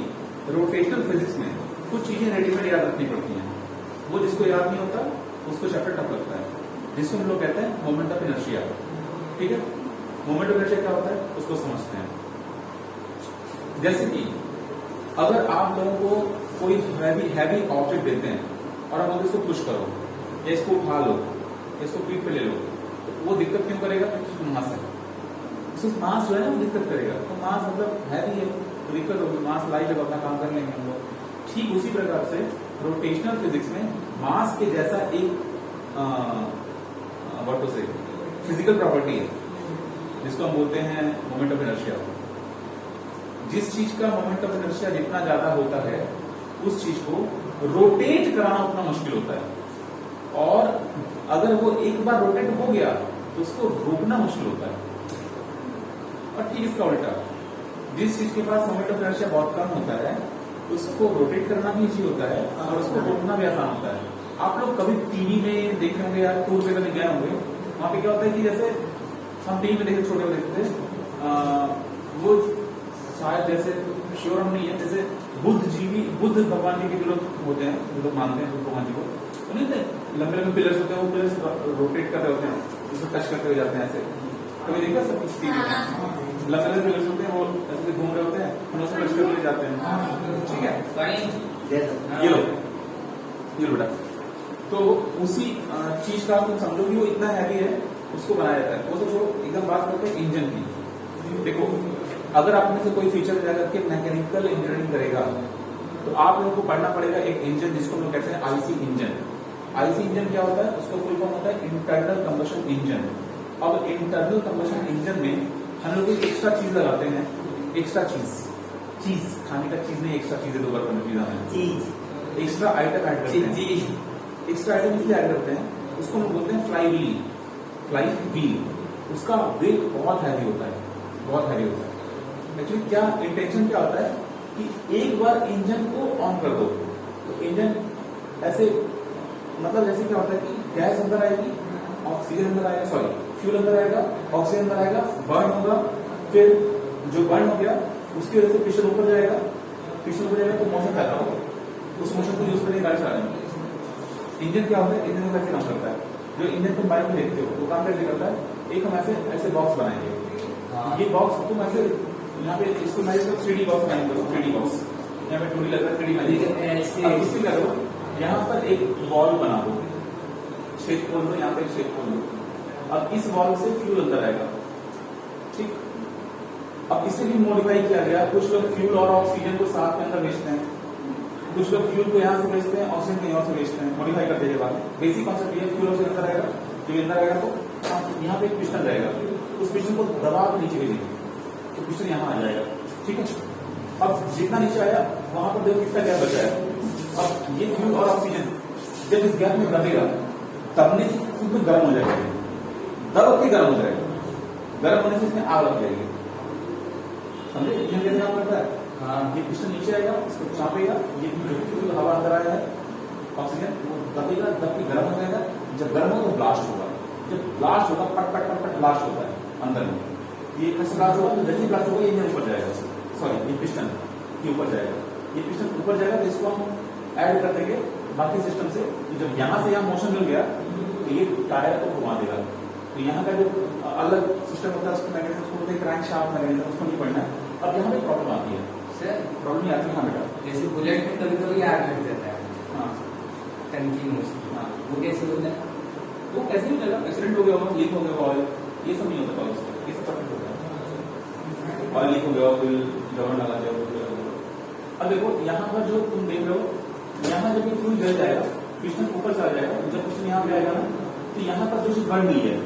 रोटेशनल फिजिक्स में कुछ चीजें रेडीमेड याद रखनी पड़ती हैं। वो जिसको याद नहीं होता उसको चैप्टर टफ लगता है, जिसको हम लोग कहते हैं मोमेंट ऑफ इनर्शिया। ठीक है, मोमेंट ऑफ इनर्शिया क्या होता है उसको समझते हैं। जैसे कि अगर आप लोगों को कोई हैवी ऑब्जेक्ट देते हैं और आप लोग इसको पुश करो या इसको उठा लो, इसको पीठ पे ले लो, तो वो दिक्कत क्यों करेगा? मास है, इसको मास जो है ना वो दिक्कत करेगा। तो मास मतलब हैवी है तो दिक्कत होगी, मास लाई जब अपना काम कर लेंगे हम लोग। ठीक उसी प्रकार से रोटेशनल फिजिक्स में मास के जैसा एक व्हाट टू से फिजिकल प्रॉपर्टी है जिसको हम बोलते हैं मोमेंट ऑफ इनर्शिया। जिस चीज का मोमेंट ऑफ इनर्शिया जितना ज्यादा होता है उस चीज को रोटेट कराना उतना मुश्किल होता है, और अगर वो एक बार रोटेट हो गया तो उसको रोकना मुश्किल होता है। और ठीक इसका उल्टा, जिस चीज के पास मोमेंट ऑफ इनर्शिया बहुत कम होता है उसको रोटेट करना भी इजी होता है और उसको रोकना भी आसान होता है। आप लोग कभी टीवी में देखे होंगे या टूर पे कभी गए होंगे, वहां पे क्या होता है कि जैसे हम टीवी में देखे, छोटे में देखते थे, वो शायद जैसे श्योर हम नहीं है, जैसे बुद्ध भगवान जी के जो लोग होते हैं, जो लोग मानते हैं बुद्ध भगवान जी को, तो नहीं थे लंबे लंबे पिलर्स होते हैं, वो पिलर्स रोटेट कर रहे होते हैं, उसको टच करते हुए जाते हैं ऐसे। कभी देखा सब कुछ टीवी में लंबे लंबे पिलर्स होते हैं, वो ऐसे घूम रहे होते हैं, हम उसको टच करते हुए जाते हैं। ठीक है, ये लो बेटा। तो उसी चीज का तुम समझो कि वो इतना हैवी है उसको बनाया जाता है। वो सोचो एकदम बात करते हैं इंजन की। देखो अगर आप में से कोई फीचर जाकर के मैकेनिकल इंजीनियरिंग करेगा तो आप लोगों को पढ़ना पड़ेगा एक इंजन जिसको हम लोग कहते हैं आईसी इंजन। आईसी इंजन क्या होता है? उसका फुल फॉर्म होता है इंटरनल कंबशन इंजन। अब इंटरनल कंबशन इंजन में हम लोग एक एक्स्ट्रा चीज लगाते हैं, एक्स्ट्रा चीज खाने का चीज नहीं, एक्स्ट्रा चीजें दो बार चीज एक्स्ट्रा आइटम ऐड करते हैं। एक्स्ट्रा आइटम इसलिए ऐड करते हैं, उसको हम बोलते हैं फ्लाई व्हील। उसका वेट बहुत हैवी होता है, बहुत हैवी होता है। एक्चुअली क्या इंटेंशन क्या होता है कि एक बार इंजन को ऑन कर दो तो इंजन ऐसे, मतलब जैसे क्या होता है कि गैस अंदर आएगी, ऑक्सीजन अंदर आएगा, सॉरी फ्यूल अंदर आएगा, ऑक्सीजन अंदर आएगा, बर्न होगा, फिर जो बर्न हो गया उसकी वजह से पिस्टन ऊपर जाएगा, तो मोशन पैदा होगा, उस मोशन को यूज करके गाड़ी चलाएंगे। इंजन क्या होता है? इंजन कैसे काम करता है? जो इंजन तुम बाइक में देखते हो वो काम कैसे करता है? एक हम ऐसे बॉक्स बनाएंगे, ये बॉक्स तुम ऐसे यहाँ पे इसको मैं 3D बॉक्स बनाएंगे, 3D बॉक्स यहाँ पे 2D लग रहा है, 3D बनाएंगे। अब इससे करो यहाँ पर एक वॉल बना दो, छेद खोल दो, यहाँ पे छेद खोल दो। अब इस वॉल से फ्यूल अंदर आएगा, ठीक। अब इसे भी मॉडिफाई किया गया, कुछ लोग फ्यूल और ऑक्सीजन को साथ में अंदर बेचते हैं, कुछ लोग फ्यूल को यहाँ से बेचते हैं, ऑक्सीजन कहीं और से बेचते हैं, मॉडिफाई करते के बाद। बेसिक कॉन्सेप्ट ये फ्यूल ऑक्सीजन अंदर आएगा, फ्यूल अंदर आएगा तो यहाँ पे एक पिस्टन रहेगा, उस पिस्टन को दबा के नीचे भेजेंगे तो पिस्टन यहाँ आ जाएगा, ठीक है। अब जितना नीचे आया वहां पर देखो कितना गैप बचा है। अब ये फ्यूल और ऑक्सीजन जब इस गैप में दबेगा, दबने से खुद में गर्म हो जाएगा, दब के गर्म हो जाएगा, गर्म होने से इसमें आग लग जाएगी, समझे? इंजन कैसे काम करता है? हाँ, ये पिस्टन नीचे आएगा, इसको चापेगा, ये जो फ्यूल हवा अंदर आया है ऑक्सीजन, वो दबेगा, दब के गर्म हो जाएगा। जब गर्म हो तो ब्लास्ट होगा, जब ब्लास्ट होगा पट पट पट पट ब्लास्ट होता है अंदर में। ये कैसे ब्लास्ट होगा? तो जैसे ब्लास्ट होगा ये ऊपर जाएगा, सॉरी ये पिस्टन ये ऊपर जाएगा, ये पिस्टन ऊपर जाएगा तो इसको हम ऐड कर देंगे बाकी सिस्टम से। जब यहाँ से यहाँ मोशन मिल गया तो ये टायर को घुमा देगा। तो यहाँ का जो अलग सिस्टम होता है उसको मैकेनिज्म, उसको बोलते हैं क्रैंक शाफ्ट मैकेनिज्म, उसको नहीं पढ़ना है। अब यहाँ पे प्रॉब्लम आती है सर, प्रॉब्लम आती है। हाँ बेटा, जैसे बुलेट में कभी कभी आग लग जाता है, हाँ टंकी में उसकी, हाँ, वो कैसे होता है? वो कैसे नहीं चलेगा? एक्सीडेंट हो गया होगा, लीक हो गया ऑयल, ये सब नहीं होता ऑयल, ये सब परफेक्ट होता है। ऑयल लीक हो गया, फिर गवर्न लगा दिया। अब देखो यहाँ पर जो तुम देख रहे हो, यहाँ जब ये फ्यूल जल जाएगा, पिस्टन ऊपर चला जाएगा, जब पिस्टन यहाँ पे आएगा ना तो यहाँ पर जो चीज बन रही है,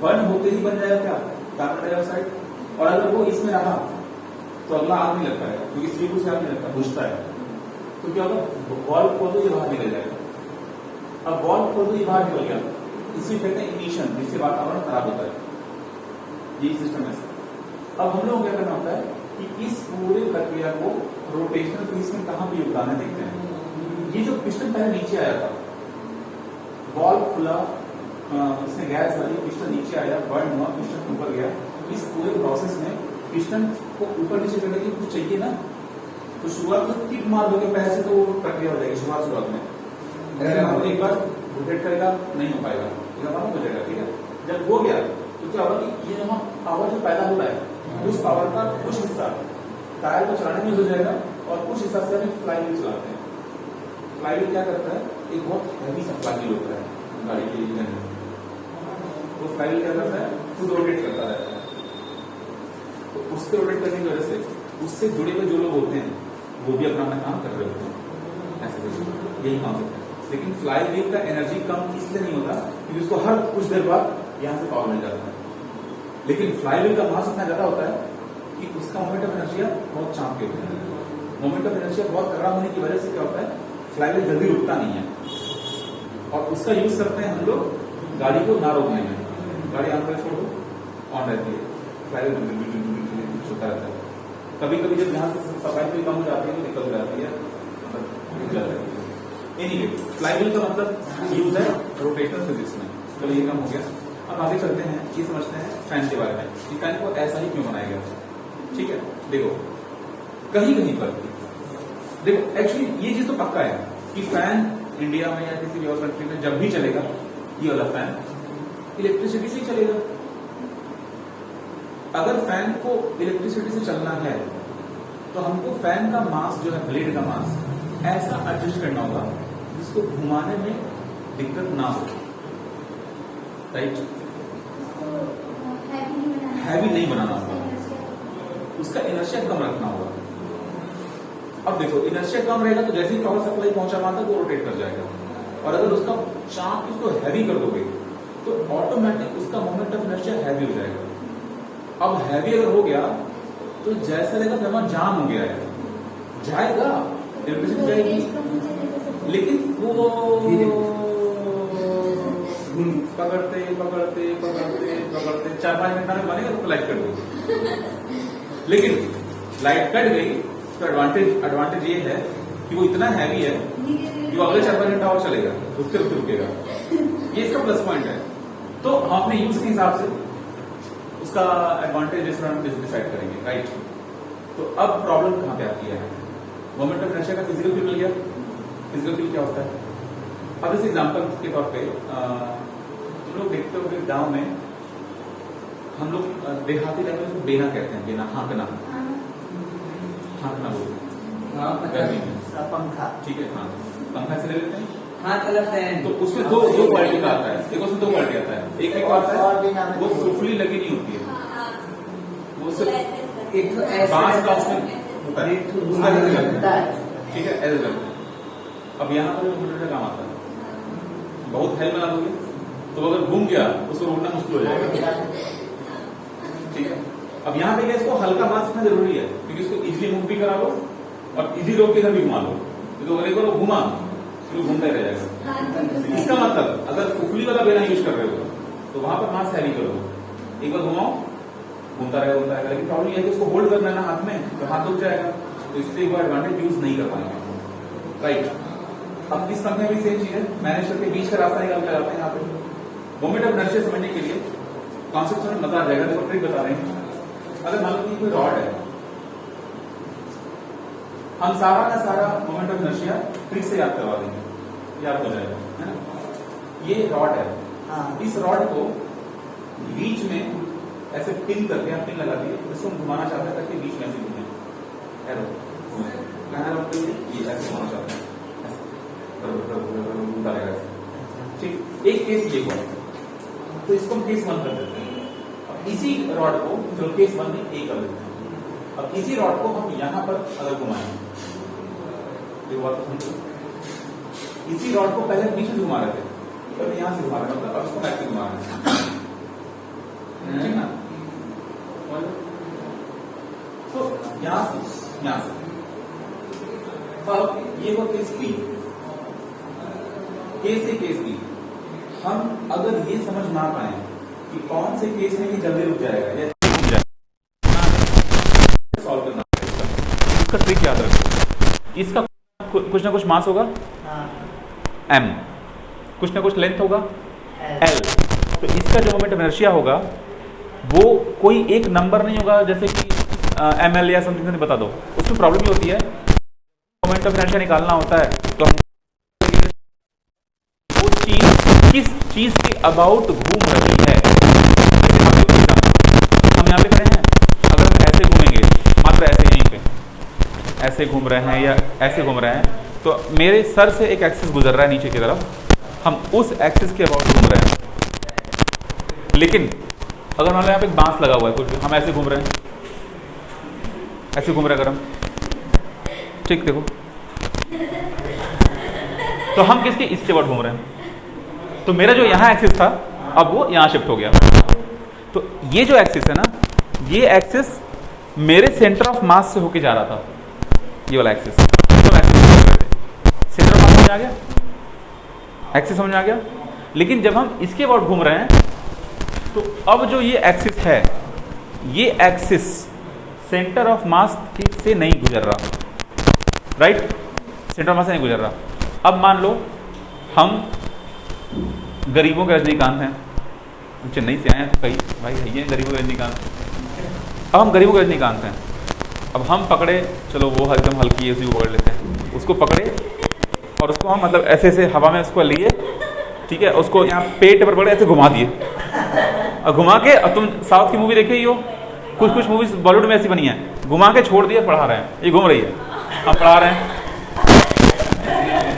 बर्न होते ही बन जाएगा क्या, कार्बन डाइऑक्साइड। और अगर वो इसमें रहा तो अगला आग नहीं लगता है, क्योंकि CO2 से आग नहीं लगता, बुझता है। तो क्या होगा, वॉल्व खोल दो ये बाहर निकल जाएगा। अब वॉल्व खोल दो ये बाहर निकल गया, इसी कहते हैं इमिशन, जिससे वातावरण खराब होता है। ये सिस्टम है। अब हम लोग क्या करना होता है कि इस पूरे प्रक्रिया को रोटेशनल पीस में कहां पे योगदान है देखते हैं। ये जो पिस्टन पहले नीचे आया था, वॉल्व खुला, इसमें गैस वाली, पिस्टन नीचे आया, बर्न हुआ, पिस्टन ऊपर गया। इस पूरे प्रोसेस में पिस्टन को ऊपर नीचे करने के लिए कुछ चाहिए ना, तो शुरुआत में किक मार दोगे पैर से तो वो प्रक्रिया हो जाएगी शुरुआत में। एक बार रोटेट करेगा नहीं हो पाएगा, हो जाएगा। ठीक है, जब हो गया तो क्या होगा कि ये पावर जो पैदा हो रहा है उस पावर का कुछ हिस्सा टायर को चलाने में यूज हो जाएगा और कुछ हिस्सा से हम फ्लाईव्हील चलाते हैं। फ्लाईव्हील क्या करता है, एक बहुत हैवी सा फ्लाईव्हील होता है गाड़ी के इंजन में। तो फ्लाईव्हील क्या करता है, खुद रोटेट करता रहता है। तो उसके रोटेट करने की वजह से उससे जुड़े हुए जो लोग होते हैं वो भी अपना काम कर रहे होते हैं। ऐसे यही कॉन्सेप्ट है। लेकिन फ्लाईव्हील का एनर्जी कम इसलिए नहीं होता क्योंकि उसको हर कुछ देर बाद यहाँ से पावर मिल जाता है। लेकिन फ्लाईव्हील का मास इतना ज्यादा होता है कि उसका मोमेंट ऑफ इनर्शिया बहुत चाप के होता है। मोमेंट ऑफ इनर्शिया बहुत तगड़ा होने की वजह से क्या होता है, फ्लाईव्हील जल्दी रुकता नहीं है और उसका यूज करते हैं हम लोग गाड़ी को ना रोकने में। गाड़ी आम पर छोड़ो ऑन रहती है, फ्लाईव्हील होता रहता है। कभी कभी जब यहाँ से सफाई भी कम हो जाती है तो निकल जाती है। एनीवे, फ्लाईव्हील का मतलब यूज है रोटेशनल फिजिक्स में। चलो ये कम हो गया। अब आगे चलते हैं, ये समझते हैं फैन के बारे में कि फैन को ऐसा ही क्यों बनाया गया। ठीक है, देखो कहीं कहीं पर देखो एक्चुअली ये चीज तो पक्का है कि फैन इंडिया में या किसी भी और कंट्री में जब भी चलेगा ये वाला फैन इलेक्ट्रिसिटी से ही चलेगा। अगर फैन को इलेक्ट्रिसिटी से चलना है तो हमको फैन का मास जो है, ब्लेड का मास ऐसा एडजस्ट करना होगा जिसको घुमाने में दिक्कत ना हो। राइट, हैवी नहीं बनाना होगा, उसका इनर्शिया कम रखना होगा। अब देखो इनर्शिया कम रहेगा तो जैसे ही पावर सप्लाई पहुंचा वहां तक वो रोटेट कर जाएगा। और अगर उसका चाप उसको हैवी कर दोगे तो ऑटोमेटिक उसका मोमेंट ऑफ इनर्शिया हैवी हो जाएगा। अब हैवी अगर हो गया तो जैसा लगेगा कि हमारा जाम हो गया है, जाएगा इलेक्ट्रिसिटी जाएगी, लेकिन वो पकड़ते पकड़ते पकड़ते पकड़ते 4-5 मिनट में बनेगा तो लाइट कट गई। लेकिन लाइट कट गई तो एडवांटेज ये है कि वो इतना हैवी है कि वो अगले 4-5 घंटा और चलेगा, रुकते रुकते रुकेगा। ये इसका प्लस पॉइंट है। तो हम अपने यूज के हिसाब से उसका एडवांटेज डिसाइड करेंगे। राइट, तो अब प्रॉब्लम कहां पे आती है, मोमेंट ऑफ इनर्शिया का फिजिकल फील्ड मिल गया। फिजिकल फील्ड क्या होता है, अब इस एग्जांपल के तौर पे तुम लोग देखते हो कि गांव में हम लोग देहाती लैंग्वेज में बेना कहते हैं, बेना, हाँकना, हाँकना बोलते हैं, पंखा। ठीक है, हाँ पंखा से ले लेते हैं। हाँ कलर फैन। तो उसमें दो क्वालिटी का आता है, देखो उसमें 2 क्वालिटी आता है। एक आता है वो सुफली लगी नहीं होती है, वो सिर्फ एक तो ऐसा बांस का उसमें होता है, उसका लगता है। ठीक है, ऐसे लगता है। अब यहाँ पर मोटर का काम आता है, बहुत हेल्प बना दोगे तो अगर घूम गया उसको रोकना मुश्किल हो जाएगा। ठीक है, अब यहाँ पे इसको हल्का बांस रखना जरूरी है क्योंकि इसको इजिली मूव भी करा लो और इजी रोक के इधर भी घुमा लो। तो अगर एक बार घुमा फिर घूमता ही रह जाएगा। इसका मतलब अगर उखली वाला बेना यूज कर रहे हो तो वहां पर मास हैवी करो, एक बार घुमाओ घूमता रहेगा। लेकिन प्रॉब्लम यह है कि उसको होल्ड करना है ना हाथ में, तो हाथ दुख जाएगा, तो इसलिए वो एडवांटेज यूज नहीं कर पाएंगे। राइट, अब इस पंखे में भी सेम चीज है, मैनेज करके बीच का रास्ता निकाल कर जाते हैं। यहाँ पे मोमेंट ऑफ इनर्शिया समझने के लिए कॉन्सेप्ट में मजा आ जाएगा। देखो ट्रिक बता रहे हैं, अगर मान लो कि कोई रॉड है, हम सारा का सारा मोमेंट ऑफ इनर्शिया ट्रिक से याद करवा देंगे, याद हो जाएगा, है ना। ये रॉड है, इस रॉड को बीच में ऐसे पिन करके पिन लगा दिए, इसको हम घुमाना चाहते हैं ताकि बीच में ऐसे घूमे, एरो ये ऐसे घुमाना चाहते हैं, ठीक। एक केस ये हुआ तो इसको हम केस 1 कर देते हैं। अब इसी रॉड को जो केस 1 में ए कर देते हैं। अब इसी रॉड को हम यहां पर अगर घुमाएं तो बात तो समझो, इसी रॉड को पहले बीच में घुमा रहे थे, तो यहाँ से घुमा रहे मतलब अब इसको ऐसे घुमा रहे ठीक ना। तो यहाँ से अब ये हो केस बी, केस ए केस बी। हम अगर ये समझ ना पाए कि कौन से केस में ये जल्दी रुक जाएगा या सॉल्व करना, इसका ट्रिक याद रखो। इसका कुछ ना कुछ मास होगा m, कुछ ना कुछ लेंथ होगा l। तो इसका जो मोमेंट ऑफ इनर्शिया होगा वो कोई एक नंबर नहीं होगा, जैसे कि ml या समथिंग बता दो। उसमें प्रॉब्लम ये होती है, मोमेंट ऑफ इनर्शिया निकालना होता है तो हम वो चीज किस चीज के अबाउट घूम रही है। हम यहाँ पे खड़े हैं, अगर हम ऐसे घूमेंगे, मात्र ऐसे यहीं पे ऐसे घूम रहे हैं या ऐसे घूम रहे हैं, तो मेरे सर से एक एक्सिस गुजर रहा है नीचे की तरफ, हम उस एक्सिस के अबाउट घूम रहे हैं। लेकिन अगर मान लो यहाँ पे एक बांस लगा हुआ है कुछ, हम ऐसे घूम रहे हैं, ऐसे घूम रहे हैं अगर हम, ठीक देखो, तो हम किसके इसके अबाउट घूम रहे हैं। तो मेरा जो यहाँ एक्सिस था अब वो यहाँ शिफ्ट हो गया। तो ये जो एक्सिस है ना, ये एक्सिस मेरे सेंटर ऑफ मास से होके जा रहा था, ये वाला एक्सिस। तो सेंटर ऑफ मास समझ आ गया, एक्सिस समझ आ गया। लेकिन जब हम इसके अबाउट घूम रहे हैं तो अब जो ये एक्सिस है, ये एक्सिस सेंटर ऑफ मास से नहीं गुजर रहा, राइट, सेंटर ऑफ मास से नहीं गुजर रहा। अब मान लो हम गरीबों के रजनीकांत हैं, चेन्नई से आए हैं कई भाई, ये गरीबों के रजनीकांत। अब हम गरीबों के रजनीकांत हैं, अब हम पकड़े, चलो वो एकदम हल्की है, उसी को पकड़ लेते हैं, उसको पकड़े और उसको हम मतलब ऐसे ऐसे हवा में उसको लिए, ठीक है, उसको यहाँ पेट पर पकड़े ऐसे घुमा दिए और घुमा के, अब तुम साउथ की मूवी देखे ही हो, कुछ मूवीज बॉलीवुड में ऐसी बनी है, घुमा के छोड़ दिए, पढ़ा रहे हैं, ये घूम रही है, हम पढ़ा रहे हैं,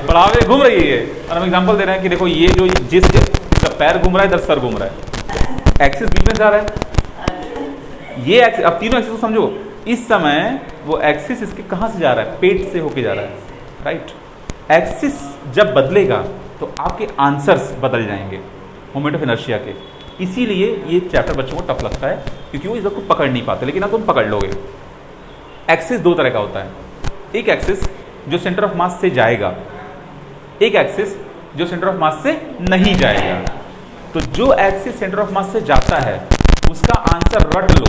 पढ़ा रहे घूम रही है ये। और हम एग्जांपल दे रहे हैं कि देखो ये जो जिस इसका पैर घूम रहा है, इधर सर घूम रहा है, एक्सिस बीच में जा रहा है, ये एक्सिस, अब तीनों एक्सिस को समझो। इस समय वो एक्सिस इसके कहाँ से जा रहा है, पेट से होके जा रहा है, राइट। एक्सिस जब बदलेगा तो आपके आंसर्स बदल जाएंगे मोमेंट ऑफ इनर्शिया के। इसीलिए ये चैप्टर बच्चों को टफ लगता है, क्योंकि वो इस वक्त पकड़ नहीं पाते, लेकिन अब तुम पकड़ लोगे। एक्सिस दो तरह का होता है, एक एक्सिस जो सेंटर ऑफ मास से जाएगा, एक एक्सिस जो सेंटर ऑफ मास से नहीं जाएगा। तो जो एक्सिस सेंटर ऑफ मास से जाता है उसका आंसर रट लो,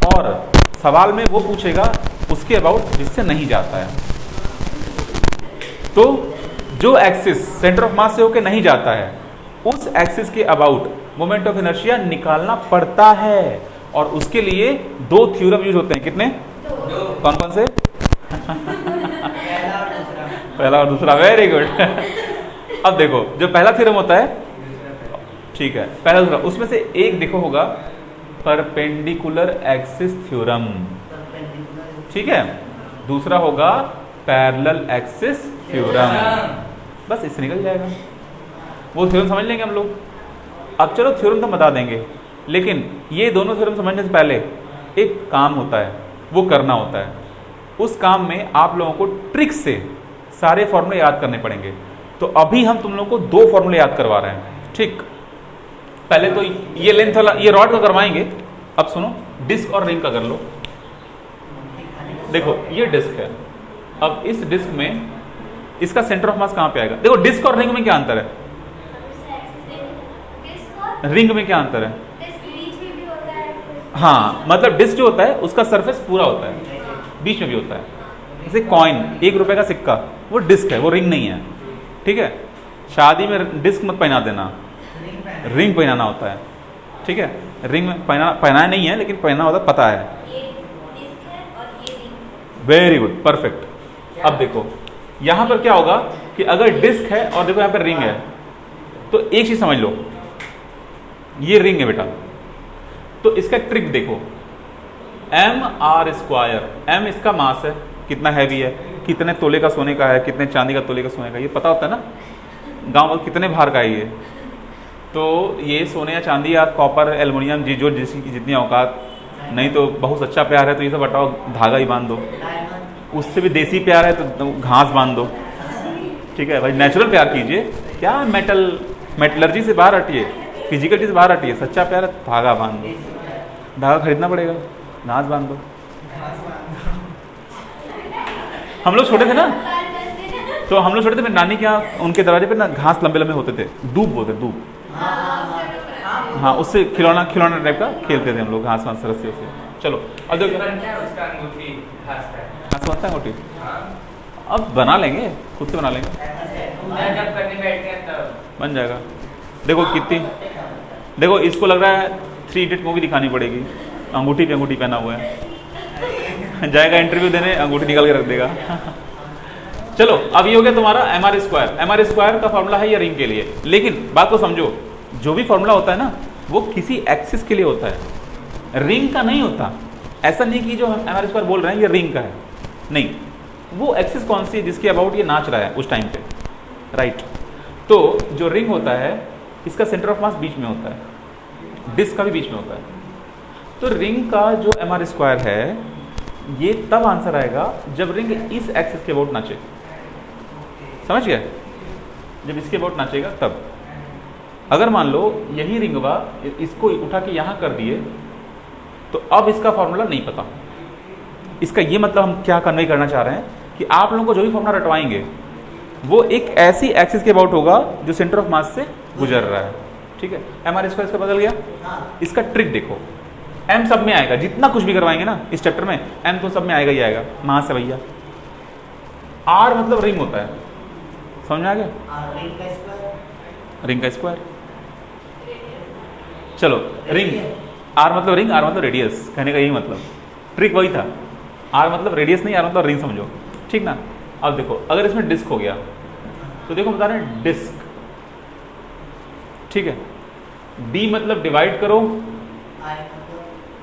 और सवाल में वो पूछेगा उसके अबाउट जिससे नहीं जाता है। तो जो एक्सिस सेंटर ऑफ मास से होकर नहीं जाता है, उस एक्सिस के अबाउट मोमेंट ऑफ इनर्शिया निकालना पड़ता है, और उसके लिए दो थ्योरम यूज होते हैं। कितने? कौन कौन से? पहला और दूसरा, वेरी गुड। अब देखो, जो पहला थ्योरम होता है, ठीक है, पहला दूसरा, उसमें से एक देखो होगा परपेंडिकुलर एक्सिस थ्योरम, ठीक है, दूसरा होगा पैरेलल एक्सिस थ्योरम। बस इससे निकल जाएगा, वो थ्योरम समझ लेंगे हम लोग। अब चलो थ्योरम तो बता देंगे, लेकिन ये दोनों थ्योरम समझने से पहले एक काम होता है, वो करना होता है। उस काम में आप लोगों को ट्रिक से सारे फॉर्मूले याद करने पड़ेंगे। तो अभी हम तुम लोगों को दो फॉर्मूले याद करवा रहे हैं, ठीक। पहले तो ये लेंथ वाला, ये रॉड का करवाएंगे। अब सुनो, डिस्क और रिंग का कर लो। देखो ये डिस्क है, अब इस डिस्क में इसका सेंटर ऑफ मास कहां पे आएगा? देखो डिस्क और रिंग में क्या अंतर है, रिंग में क्या अंतर है? हाँ, मतलब डिस्क जो होता है उसका सरफेस पूरा होता है, बीच में भी होता है। जैसे कॉइन, 1 रुपए का सिक्का, वो डिस्क है, वो रिंग नहीं है, ठीक है। शादी में डिस्क मत पहना देना, रिंग पहनाना होता है, ठीक है। रिंग में पहनाया नहीं है, लेकिन पहना होता, पता है। Very good, perfect. अब देखो यहां पर क्या होगा कि अगर डिस्क है और देखो यहां पर रिंग है, तो एक चीज समझ लो, ये रिंग है बेटा, तो इसका ट्रिक देखो, mr², m इसका मास है, कितना हैवी है, कितने तोले का सोने का है, कितने चांदी का तोले का सोने का, ये पता होता है ना, गांव में कितने भार का है ये। तो ये सोने या चांदी या कॉपर एल्युमिनियम जो जितनी औकात, नहीं तो बहुत सच्चा प्यार है तो ये सब हटाओ, धागा ही बांध दो। उससे भी देसी प्यार है तो घास बांध दो, ठीक है भाई, नेचुरल प्यार कीजिए, क्या मेटल मेटलर्जी से बाहर हटिए, फिजिकलिटी से बाहर हटिए। सच्चा प्यार है, धागा बांध दो, धागा खरीदना पड़ेगा, घास बांध दो। हम लोग छोटे थे ना, तो हम लोग छोटे थे, मेरी नानी के यहाँ उनके दरवाजे पे ना घास लंबे लंबे होते थे, दूब बोलते, दूब। हाँ, उससे खिलौना टाइप का खेलते थे हम लोग, घास वास रस्सी से। चलो अब देखो, बनता है उसका अंगूठी घास का। घास बनता है अंगूठी, हाँ। अब बना लेंगे, खुद से बना लेंगे, पूजा जब करने बैठते हैं तब बन जाएगा। देखो कितनी, देखो इसको लग रहा है 3 इडियट मूवी दिखानी पड़ेगी, अंगूठी पे अंगूठी पहना हुआ है। जाएगा इंटरव्यू देने, अंगूठी निकाल के रख देगा। चलो अब ये हो गया तुम्हारा एमआर स्क्वायर। एमआर स्क्वायर का फॉर्मूला है ये रिंग के लिए, लेकिन बात को समझो, जो भी फॉर्मूला होता है ना वो किसी एक्सिस के लिए होता है, रिंग का नहीं होता। ऐसा नहीं कि जो हम एमआर स्क्वायर बोल रहे हैं ये रिंग का है, नहीं, वो एक्सिस कौन सी है जिसके अबाउट ये नाच रहा है उस टाइम पे, राइट। तो जो रिंग होता है इसका सेंटर ऑफ मास बीच में होता है, डिस्क का भी बीच में होता है। तो रिंग का जो एमआर स्क्वायर है ये तब आंसर आएगा जब रिंग इस एक्सिस के अबाउट नाचे, समझ गए, जब इसके अबाउट नाचेगा तब। अगर मान लो यही रिंगवा इसको उठा के यहाँ कर दिए तो अब इसका फॉर्मूला नहीं पता। इसका ये मतलब हम क्या कन्वे करना चाह रहे हैं कि आप लोगों को जो भी फॉर्मूला रटवाएंगे वो एक ऐसी एक्सिस के अबाउट होगा जो सेंटर ऑफ मास से गुजर रहा है, ठीक है। एमआर स्क्वायर इसका बदल गया, इसका ट्रिक देखो, एम सब में आएगा, जितना कुछ भी करवाएंगे ना इस चैप्टर में एम तो सब में आएगा ही आएगा, वहां से भैया। आर मतलब रिंग होता है, समझ में आ गया, रिंग का स्क्वायर। चलो रिंग, आर मतलब रिंग, आर मतलब रेडियस, कहने का यही मतलब, ट्रिक वही था। आर मतलब रेडियस नहीं, आर मतलब रिंग समझो, ठीक ना। अब देखो अगर इसमें डिस्क हो गया तो देखो बता रहे हैं डिस्क, ठीक है। डी मतलब डिवाइड करो,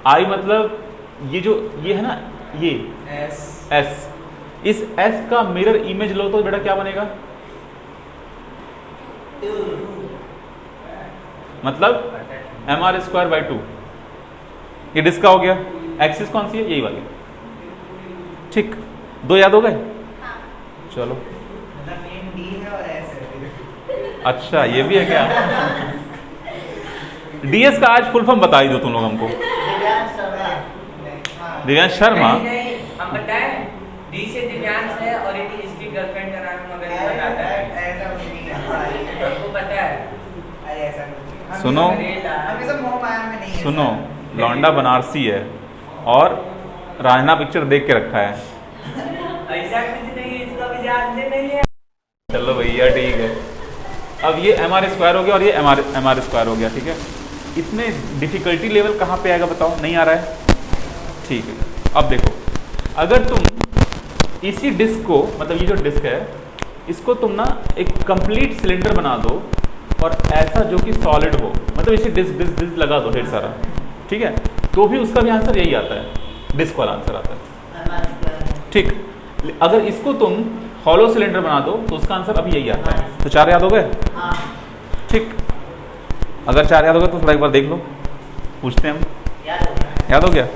आई मतलब ये जो ये है ना ये एस, इस एस का मिरर इमेज लो तो बेटा क्या बनेगा, मतलब एमआर स्क्वायर बाई 2। ये डिस्क का हो गया, एक्सिस कौन सी है, यही वाली, ठीक। 2 याद हो गए, चलो। अच्छा ये भी है क्या, डीएस का आज फुल फॉर्म बता ही दो तुम लोग हमको। दिव्यांश शर्मा, हम बताएं डी से दिव्यांश है और यदि इसकी गर्लफ्रेंड का नाम मगर ये बताता है, आपको पता है। सुनो सुनो, लौंडा बनारसी है और राजना पिक्चर देख के रखा है, ऐसा कुछ नहीं, इसका भी याद नहीं है। चलो भैया ठीक है। अब ये एमआर स्क्वायर हो गया और ये एमआर स्क्वायर हो गया, ठीक है। इसमें डिफिकल्टी लेवल कहाँ पे आएगा बताओ, नहीं आ रहा है, ठीक है। अब देखो अगर तुम इसी डिस्क को, मतलब ये जो डिस्क है इसको तुम ना एक कंप्लीट सिलेंडर बना दो और ऐसा जो कि सॉलिड हो, मतलब इसी डिस्क लगा दो ढेर सारा, ठीक है, तो भी उसका भी आंसर यही आता है, डिस्क वाला आंसर आता है, ठीक। अगर इसको तुम हॉलो सिलेंडर बना दो तो उसका आंसर अभी यही आता है। तो 4 याद हो गए, ठीक। अगर 4 याद हो गए तो थोड़ा एक बार देख लो, पूछते हैं हम, याद हो गया।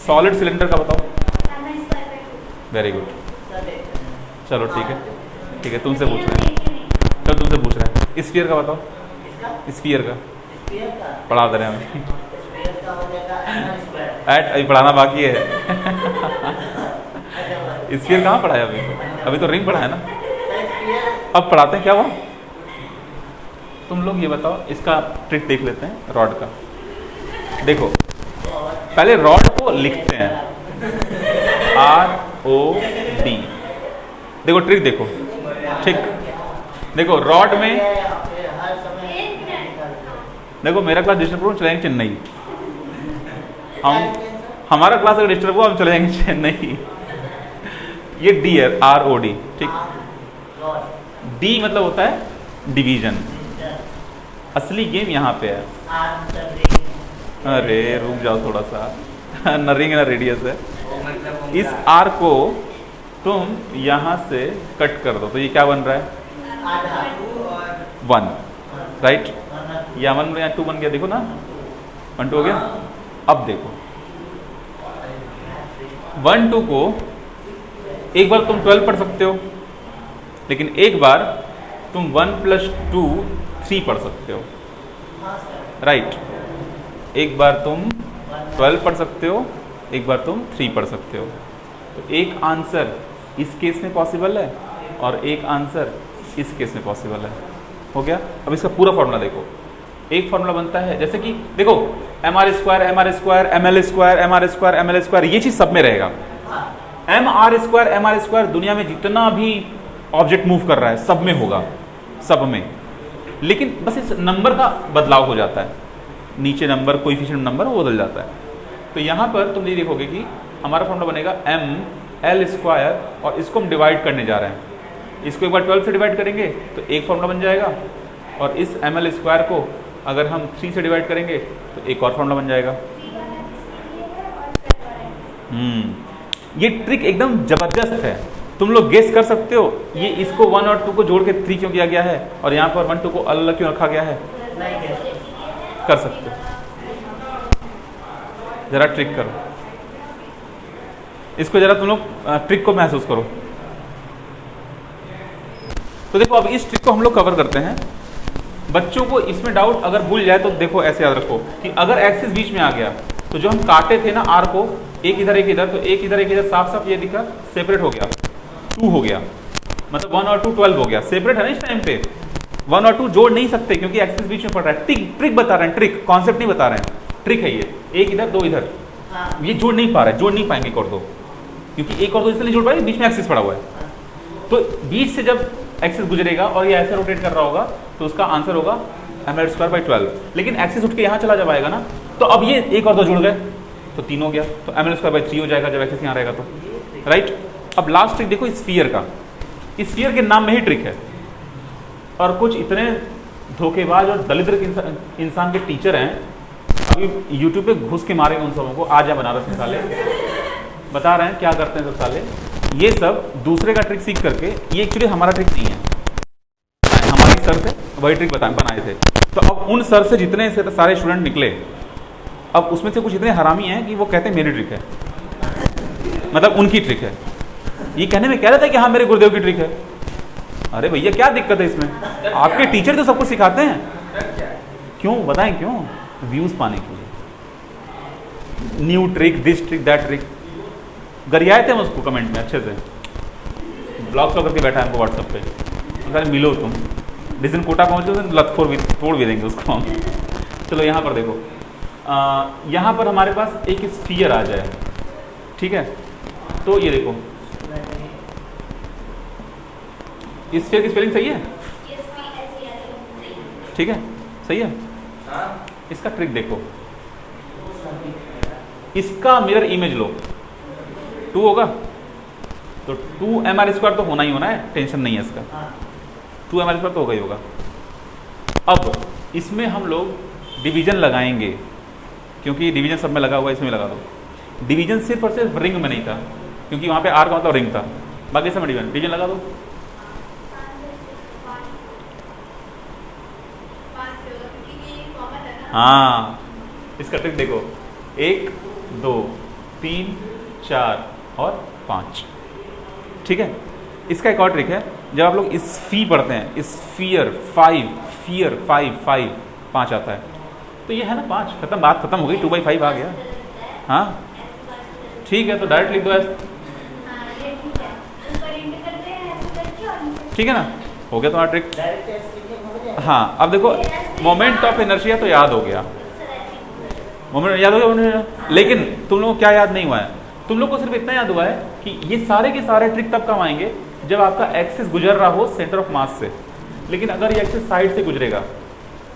सॉलिड सिलेंडर का बताओ, वेरी गुड, चलो ठीक है, ठीक है, तुमसे पूछ रहे हैं, चलो तुमसे पूछ रहे हैं। स्फीयर का बताओ, स्फीयर का पढ़ा दे रहे हैं हम, अभी पढ़ाना बाकी है। स्फीयर कहाँ पढ़ाया अभी, अभी तो रिंग पढ़ा है ना, अब पढ़ाते हैं क्या हुआ। तुम लोग ये बताओ, इसका ट्रिक देख लेते हैं रॉड का। देखो पहले रॉड को लिखते हैं, ROD, देखो ट्रिक देखो, ठीक। देखो रॉड में, देखो मेरा क्लास डिस्टर्ब हो चले जाएंगे चेन्नई, हमारा क्लास अगर डिस्टर्ब हुआ हम चले जाएंगे चेन्नई। ये डी है, ROD, ठीक। डी मतलब होता है डिवीजन, असली गेम यहाँ पे है। अरे रुक जाओ थोड़ा सा, न रिंग ना रेडियस है। इस आर को तुम यहाँ से कट कर दो तो ये क्या बन रहा है, 1, राइट। या 1 या 2 बन गया, देखो ना 1 2 हो गया। अब देखो 1 2 को एक बार तुम 12 पढ़ सकते हो, लेकिन एक बार तुम 1 + 2 3 पढ़ सकते हो, राइट। एक बार तुम 12 पढ़ सकते हो, एक बार तुम 3 पढ़ सकते हो। तो एक आंसर इस केस में पॉसिबल है और एक आंसर इस केस में पॉसिबल है। हो गया। अब इसका पूरा फॉर्मूला देखो। एक फॉर्मूला बनता है जैसे कि देखो mr square ml square mr square ये चीज सब में रहेगा। mr स्क्वायर दुनिया में जितना भी ऑब्जेक्ट मूव कर रहा है सब में होगा, सब में, लेकिन बस इस नंबर का बदलाव हो जाता है, नीचे नंबर कोएफिशिएंट नंबर वो बदल जाता है। तो यहाँ पर तुम ये देखोगे कि हमारा फॉर्मूला बनेगा ml स्क्वायर और इसको हम डिवाइड करने जा रहे हैं। इसको एक बार 12 से डिवाइड करेंगे तो एक फॉर्मूला बन जाएगा, और इस ml स्क्वायर को अगर हम 3 से डिवाइड करेंगे तो एक और फॉर्मूला बन जाएगा। ये ट्रिक एकदम जबरदस्त है, तुम लोग गेस कर सकते हो ये इसको 1 और 2 को जोड़ के 3 क्यों किया गया है और यहाँ पर 1 2 को अलग क्यों रखा गया है? कर सकते हो, जरा ट्रिक करो इसको, जरा तुम लोग ट्रिक को महसूस करो। तो देखो अब इस ट्रिक को हम लोग कवर करते हैं। बच्चों को इसमें डाउट अगर भूल जाए तो देखो ऐसे याद रखो कि अगर एक्सिस बीच में आ गया तो जो हम काटे थे ना आर को, एक इधर एक इधर, तो एक इधर एक इधर साफ साफ ये दिखा सेपरेट हो गया, 2 हो गया, मतलब 1 और 2 12 हो गया। सेपरेट है ना इस टाइम पे, 1 और 2 जोड़ नहीं सकते क्योंकि एक्सिस बीच में पड़ रहा है। ट्रिक बता रहे हैं, ट्रिक कॉन्सेप्ट नहीं बता रहे हैं, ट्रिक है ये। एक इधर 2 इधर, ये जोड़ नहीं पा रहे, जोड़ नहीं पाएंगे एक और 2, क्योंकि एक और 2 इसलिए जोड़ पाएंगे बीच में एक्सिस पड़ा हुआ है। तो बीच से जब एक्सिस गुजरेगा और ये ऐसे रोटेट कर रहा होगा तो उसका आंसर होगा ml स्क्वायर बाई 12। लेकिन एक्सिस उठ के यहाँ चला जाएगा ना, तो अब ये एक और 2 जुड़ गए तो 3 हो गया, तो ml स्क्वायर बाई 3 हो जाएगा जब एक्सिस यहाँ रहेगा तो, राइट। अब लास्ट ट्रिक देखो स्फीयर का, स्फीयर के नाम में ही ट्रिक है। और कुछ इतने धोखेबाज और दलिद्र इंसान के टीचर हैं, अभी यूट्यूब पे घुस के मारेंगे उन सबों को, आज या बनारस में साले बता रहे हैं क्या करते हैं सब साले। ये सब दूसरे का ट्रिक सीख करके, ये एक्चुअली हमारा ट्रिक नहीं है, हमारे सर थे वही ट्रिक बनाए थे। तो अब उन सर से जितने से सारे स्टूडेंट निकले, अब उसमें से कुछ इतने हरामी हैं कि वो कहते हैं मेरी ट्रिक है, मतलब उनकी ट्रिक है। ये कहने में कह रहा था कि हाँ मेरे गुरुदेव की ट्रिक है। अरे भैया क्या दिक्कत है इसमें? आपके टीचर तो सब कुछ सिखाते हैं, क्यों बताएं क्यों? व्यूज पाने के लिए, new trick, this trick, that trick. गरियाए थे हम उसको कमेंट में अच्छे से, ब्लॉग शो करके बैठा है हमको व्हाट्सएप पे, अगर मिलो तुम जिस दिन कोटा पहुँचो तो लतखोर भी तोड़ भी देंगे उसको हम। चलो यहाँ पर देखो, यहाँ पर हमारे पास एक स्फीयर आ जाए, ठीक है। तो ये देखो स्फीयर की स्पेलिंग सही है, ठीक है, सही है। इसका ट्रिक देखो, इसका मिरर इमेज लो, 2 होगा तो 2 mr स्क्वायर तो होना ही होना है, टेंशन नहीं है इसका, 2 mr स्क्वायर तो होगा ही होगा। अब इसमें हम लोग डिवीजन लगाएंगे, क्योंकि डिवीजन सब में लगा हुआ है, इसमें लगा दो। डिवीजन सिर्फ और सिर्फ रिंग में नहीं था, क्योंकि वहाँ पे आर का मतलब रिंग था, बाकी सब में डिवीजन लगा दो। हाँ इसका ट्रिक देखो, 1 2 3 4 और 5, ठीक है। इसका एक और ट्रिक है, जब आप लोग स्फी पढ़ते हैं, स्फीयर 5 फियर 5 5 5 आता है, तो ये है ना 5, खत्म, बात खत्म हो गई, 2/5 आ गया। हाँ ठीक है, तो डायरेक्ट लिख दो ऐसे, ठीक है ना, हो गया तुम्हारा ट्रिक। हाँ अब देखो मोमेंट ऑफ इनर्शिया तो याद हो गया, मोमेंट याद हो गया, लेकिन तुम लोगों को क्या याद नहीं हुआ है? तुम लोग को सिर्फ इतना याद हुआ है कि ये सारे के सारे ट्रिक तब काम आएंगे जब आपका एक्सिस गुजर रहा हो सेंटर ऑफ मास से। लेकिन अगर ये एक्सिस साइड से गुजरेगा,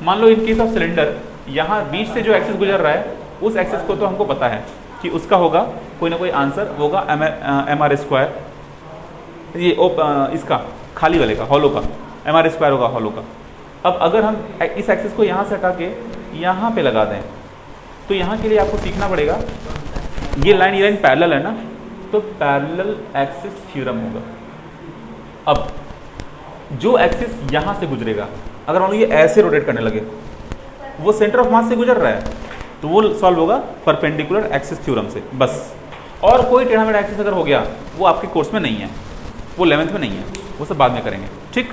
मान लो इन केस ऑफ सिलेंडर, यहाँ बीच से जो एक्सिस गुजर रहा है उस एक्सिस को तो हमको पता है कि उसका होगा कोई ना कोई आंसर होगा mr स्क्वायर, ये इसका खाली वाले का, हॉलो का mr स्क्वायर होगा, हॉलो का। अब अगर हम इस एक्सिस को यहाँ से हटा के यहाँ पे लगा दें, तो यहाँ के लिए आपको सीखना पड़ेगा, ये लाइन पैरेलल है ना, तो पैरेलल एक्सिस थ्योरम होगा। अब जो एक्सिस यहाँ से गुजरेगा, अगर मान लो ये ऐसे रोटेट करने लगे, वो सेंटर ऑफ मास से गुजर रहा है, तो वो सॉल्व होगा परपेंडिकुलर एक्सिस थ्योरम से, बस। और कोई टेढ़ा मेढ़ा एक्सिस अगर हो गया, वो आपके कोर्स में नहीं है, वो 11th में नहीं है, वो सब बाद में करेंगे, ठीक।